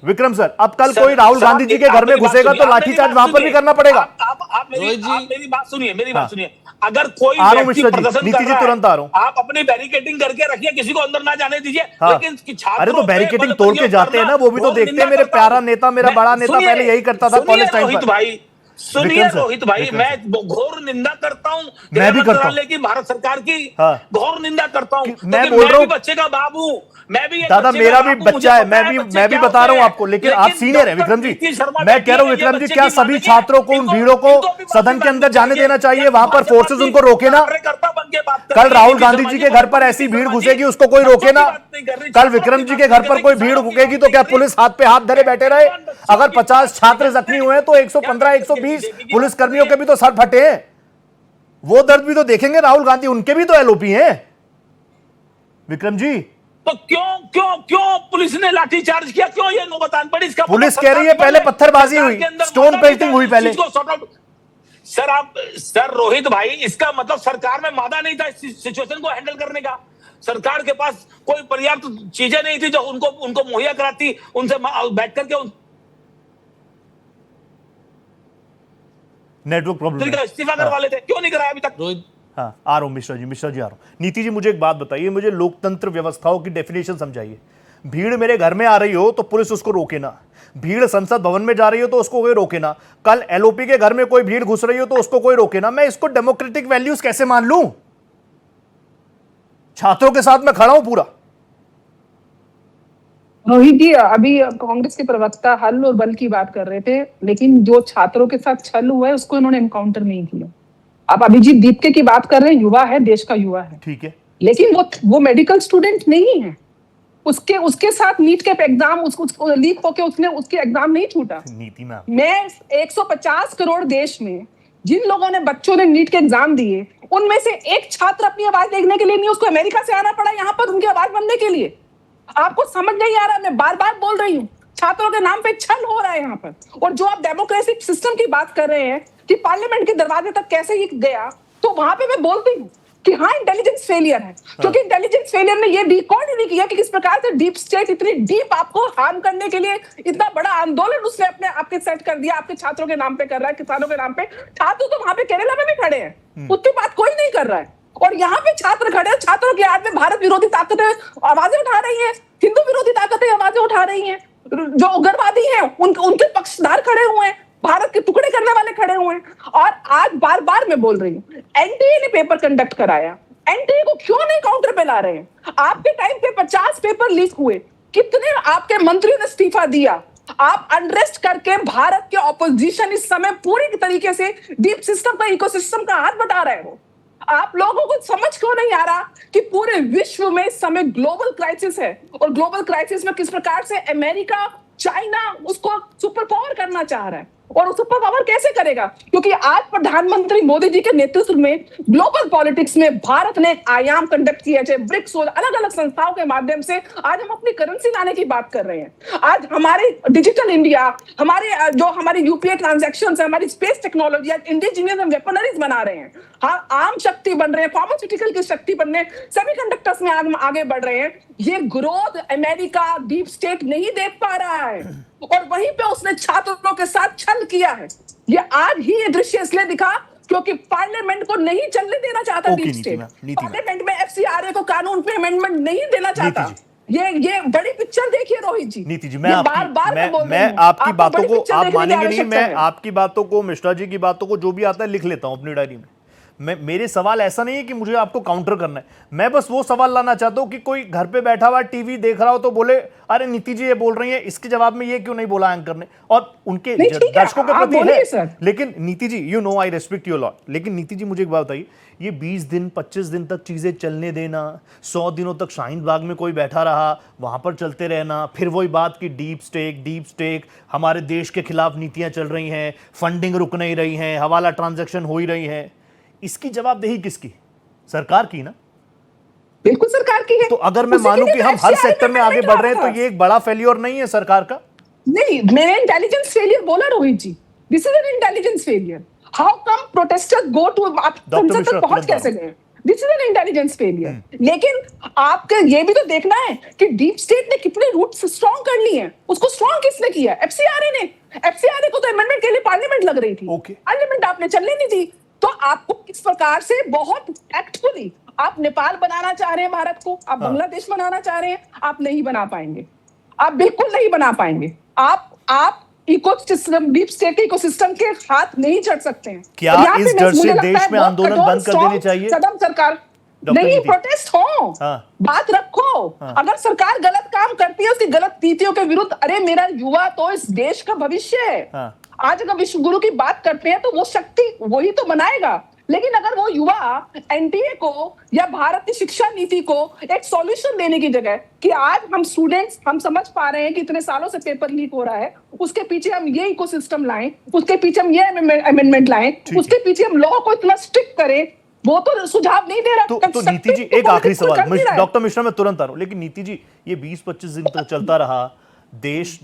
विक्रम सर, अब कल कोई राहुल गांधी जी के घर में घुसेगा तो लाठीचार्ज वहां पर भी करना पड़ेगा। आप मेरी बात सुनिए, अगर कोई प्रदर्शन कर रहा है, आप अपनी बैरिकेडिंग करके रखिए, किसी को अंदर ना जाने दीजिए। लेकिन अरे तो बैरिकेडिंग तोड़ के जाते हैं ना, वो भी तो देखते हैं। मेरे प्यारा नेता, मेरा बड़ा नेता पहले यही करता था कॉलेज टाइम पर। भाई सुनिए रोहित भाई, मैं घोर निंदा करता हूँ, मैं भी करता हूँ की भारत सरकार की घोर निंदा करता हूँ। मैं बोल रहा हूँ बच्चे का बाप हूँ, मैं भी दादा, मेरा भी बच्चा है, मैं भी बता रहा हूँ आपको, लेकिन आप सीनियर है विक्रम जी। मैं कह रहा हूँ विक्रम जी, क्या सभी छात्रों को, उन भीड़ों को सदन के अंदर जाने देना चाहिए? वहां पर फोर्सेस उनको रोके ना। कल राहुल गांधी जी के घर पर ऐसी भीड़ घुसेगी, उसको कोई रोके ना। कल विक्रम जी के घर पर कोई भीड़ घुसेगी तो क्या पुलिस हाथ पे हाथ धरे बैठे रहे? अगर 50 छात्र जख्मी हुए हैं तो 115 120 पुलिस कर्मियों के भी तो सर फटे हैं। वो दर्द भी तो देखेंगे राहुल गांधी, उनके भी तो एलओपी हैं विक्रम जी। तो क्यों पुलिस ने लाठीचार्ज किया? क्यों ये नौबतान पड़ी? इसका पुलिस कह रही है पहले पत्थरबाजी हुई, स्टोन पेल्टिंग हुई पहले। सर रोहित भाई, इसका मतलब सरकार में मादा नहीं था इस सिचुएशन को हैंडल करने का। सरकार के पास कोई पर्याप्त चीजें नहीं थी जो उनको मुहैया कराती, उनसे बैठ करके नेटवर्क प्रॉब्लम का इस्तीफा करवा लेते, क्यों नहीं कराया अभी तक? रोहित, हाँ आ रहा हूँ मिश्रा जी आ रहा हूँ। नीति जी मुझे एक बात बताइए, मुझे लोकतंत्र व्यवस्थाओं की डेफिनेशन समझाइए। भीड़ मेरे घर में आ रही हो तो पुलिस उसको रोके ना, भीड़ संसद भवन में जा रही हो तो उसको कोई रोके ना, कल एलओपी के घर में कोई भीड़ घुस रही हो तो उसको कोई रोके ना। मैं इसको डेमोक्रेटिक वैल्यूज कैसे मान लूं? छात्रों के साथ मैं खड़ा हूं पूरा। रोहित जी, अभी कांग्रेस के प्रवक्ता हल और बल की बात कर रहे थे, लेकिन जो छात्रों के साथ छल हुआ है उसको इन्होंने एनकाउंटर नहीं किया। आप अभिजीत दीपके की बात कर रहे हैं, युवा है, देश का युवा है, ठीक है, लेकिन वो मेडिकल स्टूडेंट नहीं है। उसके साथ नीट के एग्जाम उसको लीक होके उसके एग्जाम नहीं छूटा। नीति में मैं 150 करोड़ देश में जिन लोगों ने बच्चों ने नीट के एग्जाम दिए, उनमें से एक छात्र अपनी आवाज देखने के लिए नहीं, उसको अमेरिका से आना पड़ा यहाँ पर उनकी आवाज बनने के लिए। आपको समझ नहीं आ रहा, मैं बार बार बोल रही हूँ, छात्रों के नाम पे छल हो रहा है यहाँ पर। और जो आप डेमोक्रेटिक सिस्टम की बात कर रहे हैं कि पार्लियामेंट के दरवाजे तक कैसे ये गया, तो वहां पे मैं बोलती हूँ कि हाँ, इंटेलिजेंस फेलियर है, क्योंकि इंटेलिजेंस फेलियर ने ये डिकोड नहीं किया कि किस प्रकार से डीप स्टेट इतनी डीप आपको हार्म करने के लिए इतना बड़ा आंदोलन उसने अपने आपके सेट कर दिया, आपके छात्रों के नाम पे कर रहा है, किसानों के नाम पे। छात्र तो वहां पे केरला में भी खड़े हैं, उतनी बात कोई नहीं कर रहा है, और यहाँ पे छात्र खड़े हैं। छात्रों की आड़ में भारत विरोधी ताकतें आवाजें उठा रही है, हिंदू विरोधी ताकतें आवाजें उठा रही है, जो उग्रवादी है उनके पक्षधार खड़े हुए हैं, भारत के टुकड़े करने वाले खड़े हुए हैं। और आज बार बार मैं बोल रही हूँ, एनटीए ने पेपर कंडक्ट कराया, एनटीए को क्यों नहीं काउंटर पे ला रहे हैं? आपके टाइम पे 50 पेपर लीक हुए, कितने आपके मंत्रियों ने इस्तीफा दिया? आप अनरेस्ट करके भारत के ऑपोजिशन इस समय पूरी तरीके से डीप सिस्टम का, इकोसिस्टम का हाथ बटा रहे हो। आप लोगों को समझ क्यों नहीं आ रहा कि पूरे विश्व में इस समय ग्लोबल क्राइसिस है, और ग्लोबल क्राइसिस में किस प्रकार से अमेरिका, चाइना उसको सुपर पावर करना चाह रहा है, और वो सुपर पावर कैसे करेगा? क्योंकि आज प्रधानमंत्री मोदी जी के नेतृत्व में ग्लोबल पॉलिटिक्स में भारत ने एक आयाम कंडक्ट किया है, ब्रिक्स और अलग अलग संस्थाओं के माध्यम से आज हम अपनी करेंसी लाने की बात कर रहे हैं। आज हमारे डिजिटल इंडिया, हमारे यूपीआई ट्रांजैक्शन, हमारी स्पेस टेक्नोलॉजी, इंडिजिनियस वेपनरीज बना रहे हैं, हाँ, आम शक्ति बन रहे हैं, फार्मास्यूटिकल की शक्ति बन रहे हैं, सेमीकंडक्टर्स में आगे बढ़ रहे हैं। ये ग्रोथ अमेरिका डीप स्टेट नहीं देख पा रहा है, और वहीं पे उसने छात्रों के साथ छल किया है। ये आज ही ये दृश्य इसलिए दिखा क्योंकि पार्लियामेंट को नहीं चलने देना चाहता डीप स्टेट, पार्लियामेंट में एफसीआरए को कानून पे अमेंडमेंट नहीं देना चाहता। ये बड़ी पिक्चर देखिए रोहित जी। नीति जी, मैं आपकी बातों को आप मानेंगे नहीं, मैं आपकी बातों को, मिश्रा जी की बातों को जो भी आता है लिख लेता हूं अपनी डायरी में। मेरे सवाल ऐसा नहीं है कि मुझे आपको काउंटर करना है, मैं बस वो सवाल लाना चाहता हूं कि कोई घर पे बैठा हुआ टीवी देख रहा हो तो बोले अरे नीति जी ये बोल रही है, इसके जवाब में ये क्यों नहीं बोला एंकर ने, और उनके दर्शकों के प्रति है। लेकिन Niti ji, you know I respect your lot, लेकिन नीति जी मुझे एक बात बताइए, ये 20 दिन 25 दिन तक चीजें चलने देना, 100 दिनों तक शाहीन बाग में कोई बैठा रहा, वहां पर चलते रहना, फिर वही बात की डीप स्टेक, हमारे देश के खिलाफ नीतियां चल रही हैं, फंडिंग रुक नहीं रही है, हवाला ट्रांजैक्शन हो ही रही है, इसकी जवाबदेही किसकी? सरकार की ना? बिल्कुल सरकार की है। तो अगर मैं मानूं कि हम हर सेक्टर में आगे बढ़ रहे हैं तो ये एक बड़ा फेलियर नहीं है सरकार का? नहीं, मैंने इंटेलिजेंस फेलियर बोला Rohit ji, this is an intelligence failure. How come protesters go to, आप संसद तक पहुंच कैसे गए? This is an intelligence failure. लेकिन आपके ये भी तो देखना है कि डीप स्टेट ने कितने रूट्स स्ट्रॉन्ग कर ली हैं, उसको स्ट्रॉन्ग किसने किया? एफसीआरए ने। एफसीआरए को तो अमेंडमेंट के लिए पार्लियामेंट लग रही थी, पार्लियामेंट आपने चलने नहीं दी। तो आपको किस प्रकार से बहुत एक्टफुली आप नेपाल बनाना चाह रहे हैं भारत को, आप बांग्लादेश बनाना चाह रहे हैं, आप नहीं बना पाएंगे, आप बिल्कुल नहीं बना पाएंगे। आप इकोसिस्टम, डीप स्टेट के इकोसिस्टम के हाथ नहीं चढ़ सकते हैं। क्या इस डर से देश में आंदोलन बंद कर देने चाहिए? सदम सरकार नहीं, प्रोटेस्ट हो, बात रखो। अगर सरकार गलत काम करती है, उसकी गलत नीतियों के विरुद्ध, अरे मेरा युवा तो इस देश का भविष्य है। आज अगर विश्व गुरु की बात करते हैं तो वो शक्ति वही तो बनाएगा, लेकिन अगर वो युवा एनटीए को या भारत की शिक्षा नीति को एक सॉल्यूशन देने की जगह कि आज हम स्टूडेंट्स हम समझ पा रहे हैं कि इतने सालों से पेपर लीक हो रहा है, उसके पीछे हम ये इकोसिस्टम लाएं, उसके पीछे हम ये अमेंडमेंट लाएं, उसके पीछे हम लॉ को इतना स्ट्रिक्ट करें, वो तो सुझाव नहीं दे रहा। तो नीति जी, एक आखिरी सवाल, डॉक्टर मिश्रा मैं तुरंत आ रहा हूं, लेकिन नीति जी ये 20-25 दिन तक चलता रहा, देश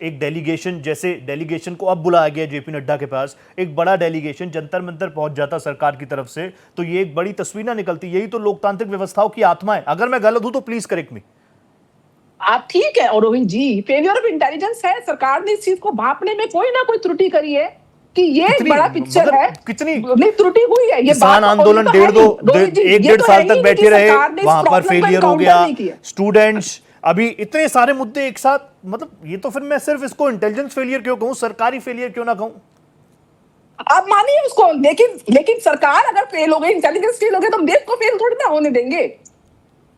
एक डेलीगेशन, जैसे डेलीगेशन को अब बुलाया गया जेपी नड्डा के पास, एक बड़ा डेलीगेशन जंतर मंतर पहुंच जाता सरकार की तरफ से, तो ये एक बड़ी तस्वीर ना निकलती। यही तो लोकतांत्रिक व्यवस्थाओं की आत्मा है। अगर मैं गलत हूं तो प्लीज करेक्ट मी। आप ठीक है। और रोहित जी, फेलियर ऑफ इंटेलिजेंस है। सरकार ने इस चीज को भांपने में कोई ना कोई त्रुटि करी है कि ये एक बड़ा पिक्चर मतलब है। कितनी नहीं, त्रुटि हुई है। ये किसान आंदोलन एक डेढ़ साल तक बैठे रहे, वहां पर फेलियर हो गया। स्टूडेंट्स, अभी इतने सारे मुद्दे एक साथ, मतलब ये तो फिर मैं सिर्फ इसको इंटेलिजेंस फेलियर क्यों कहूं, सरकारी फेलियर क्यों ना कहूं? आप मानिए उसको, लेकिन सरकार अगर फेल हो गई, इंटेलिजेंस फेल हो गई, तो हम देश को फेल थोड़ी ना होने देंगे।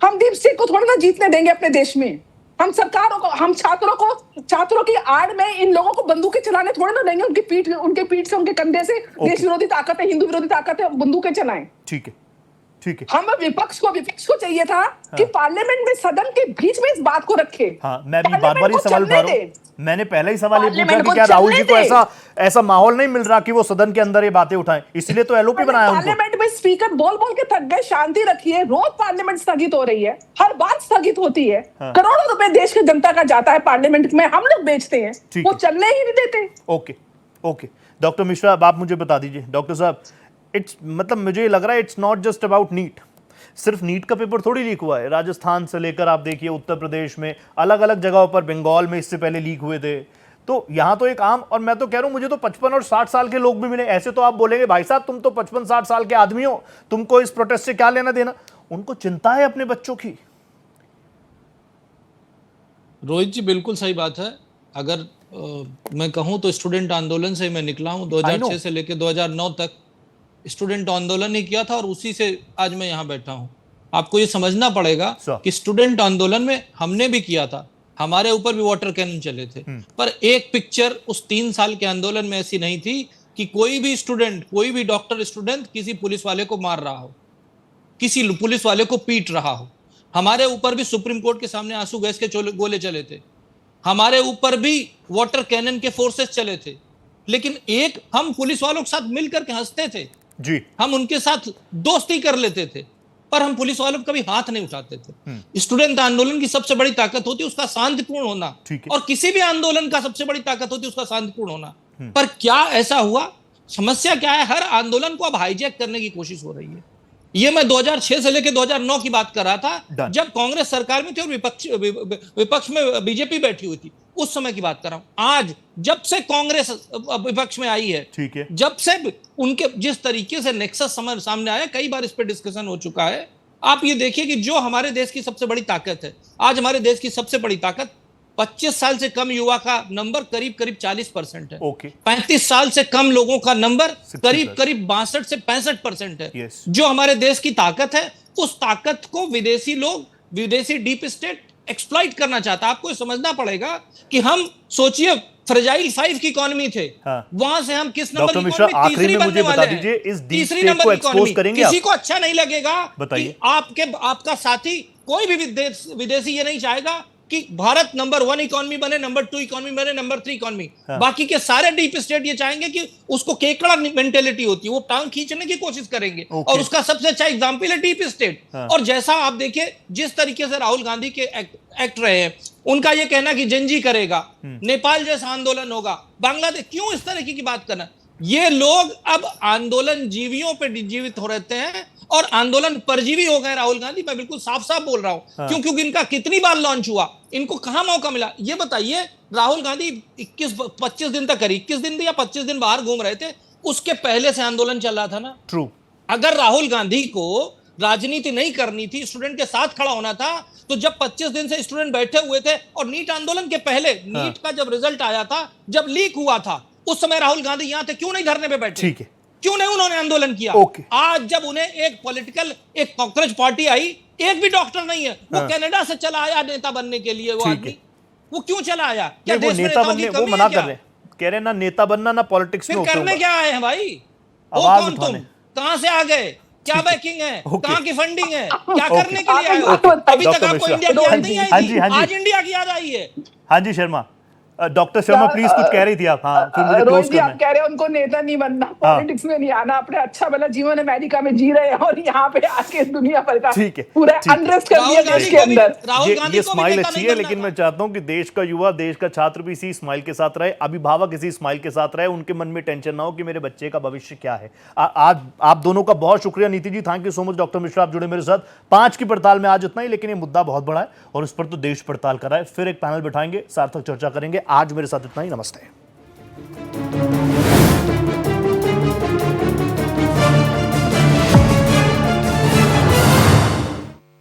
हम डीप स्टेट को थोड़ी ना जीतने देंगे अपने देश में। हम सरकारों को, हम छात्रों की आड़ में इन लोगों को बंदूकें चलाने थोड़े ना देंगे। उनके पीठ से, उनके कंधे से देश विरोधी ताकत है, हिंदू विरोधी ताकत है, बंदूकें चलाएं। ठीक है, ठीक है। हम विपक्ष को चाहिए था कि पार्लियामेंट में, सदन के बीच में इस बात को रखे। हाँ, मैं भी बार-बार ये सवाल उठा रहा हूं। मैंने पहले ही सवाल ये पूछा कि क्या राहुल जी को ऐसा माहौल नहीं मिल रहा कि वो सदन के अंदर ये बातें उठाएं, इसलिए तो एलओपी बनाया उनको। पार्लियामेंट में स्पीकर बोल के थक गए, शांति रखिए। रोज पार्लियामेंट स्थगित हो रही है, हर बात स्थगित होती है। करोड़ों रुपए देश की जनता का जाता है पार्लियामेंट में, हम लोग बेचते हैं, वो चलने ही नहीं देते। ओके डॉक्टर मिश्रा, अब आप मुझे बता दीजिए। डॉक्टर साहब, मतलब मुझे लग रहा है it's not just about NEET. सिर्फ नीट का पेपर थोड़ी लीक हुआ है। राजस्थान से लेकर आप देखिए उत्तर प्रदेश में, अलग अलग जगहों पर, बंगाल में इससे पहले लीक हुए थे। तो यहाँ तो एक आम, और मैं तो कह रहा हूँ मुझे तो 55 और 60 साल के लोग भी मिले। ऐसे तो आप बोलेंगे भाई साहब तुम तो 55-60 साल के आदमी हो, तुमको इस प्रोटेस्ट से क्या लेना देना। उनको चिंता है अपने बच्चों की। रोहित जी, बिल्कुल सही बात है। अगर मैं कहूं तो स्टूडेंट आंदोलन से मैं निकला हूं। 2006 से लेकर 2009 तक स्टूडेंट आंदोलन ही किया था, और उसी से आज मैं यहाँ बैठा हूँ। आपको ये समझना पड़ेगा कि स्टूडेंट आंदोलन में हमने भी किया था, हमारे ऊपर भी वाटर कैनन चले थे, पर एक पिक्चर उस 3 साल के आंदोलन में ऐसी नहीं थी कि कोई भी स्टूडेंट, कोई भी डॉक्टर स्टूडेंट किसी पुलिस वाले को मार रहा हो, किसी पुलिस वाले को पीट रहा हो। हमारे ऊपर भी सुप्रीम कोर्ट के सामने आंसू गैस के गोले चले थे, हमारे ऊपर भी वाटर कैनन के फोर्सेस चले थे, लेकिन एक हम पुलिस वालों के साथ मिलकर के हंसते थे जी, हम उनके साथ दोस्ती कर लेते थे, पर हम पुलिस वालों को कभी हाथ नहीं उठाते थे। स्टूडेंट आंदोलन की सबसे बड़ी ताकत होती है उसका शांतिपूर्ण होना, और किसी भी आंदोलन का सबसे बड़ी ताकत होती है उसका शांतिपूर्ण होना। पर क्या ऐसा हुआ? समस्या क्या है? हर आंदोलन को अब हाईजैक करने की कोशिश हो रही है। ये मैं 2006 से लेकर 2009 की बात कर रहा था, जब कांग्रेस सरकार में थी और विपक्ष में बीजेपी बैठी हुई थी, उस समय की बात कर रहा हूं। आज जब से कांग्रेस विपक्ष में आई है, ठीक है, जब से उनके जिस तरीके से नेक्सस सामने आया, कई बार इस पर डिस्कशन हो चुका है। आप ये देखिए कि जो हमारे देश की सबसे बड़ी ताकत है, आज हमारे देश की सबसे बड़ी ताकत 25 साल से कम युवा का नंबर करीब 40% है। 35 साल से कम लोगों का नंबर करीब 62 से 65% है। जो हमारे देश की ताकत है, उस ताकत को विदेशी लोग, विदेशी डीप स्टेट एक्सप्लॉइट करना चाहता है। आपको समझना पड़ेगा कि हम सोचिए फ्रेजाइल 5 की इकोनॉमी थे, वहां से हम किस नंबर की इकोनॉमी, तीसरी बनने वाले हैं। इस तीसरी नंबर की इकोनॉमी। किसी को अच्छा नहीं लगेगा कि आपका साथी, कोई भी विदेशी ये नहीं चाहेगा कि भारत नंबर 1 इकोनॉमी बने, नंबर 2 इकोनॉमी बने, नंबर 3 इकोनॉमी। बाकी के सारे डीप स्टेट ये चाहेंगे कि उसको केकड़ा मेंटेलिटी होती है, वो टांग खींचने की कोशिश करेंगे। और उसका सबसे अच्छा एग्जांपल है डीप स्टेट। और जैसा आप देखिए, जिस तरीके से राहुल गांधी के एक्ट रहे हैं, उनका ये कहना कि जंजी करेगा, नेपाल जैसा आंदोलन होगा, बांग्लादेश, क्यों इस तरह की बात करना? ये लोग अब आंदोलन जीवियों पे जीवित हो रहते हैं और आंदोलन परजीवी हो गए राहुल गांधी। मैं बिल्कुल साफ साफ बोल रहा हूं। क्योंकि इनका कितनी बार लॉन्च हुआ, इनको कहां मौका मिला? ये बताइए, राहुल गांधी 25 दिन तक करी, 21 दिन या 25 दिन बाहर घूम रहे थे, उसके पहले से आंदोलन चल रहा था ना। ट्रू। अगर राहुल गांधी को राजनीति नहीं करनी थी, स्टूडेंट के साथ खड़ा होना था, तो जब 25 दिन से स्टूडेंट बैठे हुए थे, और नीट आंदोलन के पहले, नीट का जब रिजल्ट आया था, जब लीक हुआ था, उस समय राहुल गांधी यहां थे, क्यों नहीं धरने पे बैठे? ठीक है, क्यों नहीं उन्होंने आंदोलन किया? आज जब उन्हें एक पॉलिटिकल, एक कॉकरोच पार्टी आई, एक भी डॉक्टर नहीं है, वो कनाडा से चला आया नेता बनने के लिए। वो आदमी, वो क्यों चला आया? क्या देश में नेताओं की कमी है? क्या कह रहे ना नेता बनना ना पॉलिटिक्स में, करने क्या आए हैं भाई? वो कौन तुम? कहां से आ गए? क्या बैकिंग है? कहां की फंडिंग है? क्या करने के लिए आए हो? अभी तक आपको इंडिया की याद नहीं आई थी, आज इंडिया की याद आई है। हाँ जी शर्मा, डॉक्टर शर्मा प्लीज कुछ कह रही थी आप। हाँ, फिर मुझे रोहित क्लोज जी, करना आप है। कह रहे हैं उनको नेता नहीं बनना, पॉलिटिक्स में नहीं आना, अपने अच्छा भला जीवन अमेरिका में जी रहे हैं और यहाँ पे आके दुनिया भर का ठीक है, पूरा ठीक है। अनरेस्ट कर दिया देश के अंदर। ये स्माइल अच्छी है, लेकिन मैं चाहता हूं कि देश का युवा, देश का छात्र भी इसी स्माइल के साथ रहे, अभिभावक इसी स्माइल के साथ रहे, उनके मन में टेंशन ना हो कि मेरे बच्चे का भविष्य क्या है। आज आप दोनों का बहुत शुक्रिया। Niti ji, thank you so much. Doctor Mishra, आप जुड़े मेरे साथ। 5 की पड़ताल में आज इतना ही, लेकिन ये मुद्दा बहुत बड़ा है और इस पर तो देश पड़ताल कर रहा है। फिर एक पैनल बिठाएंगे, सार्थक चर्चा करेंगे। आज मेरे साथ इतना ही। नमस्ते।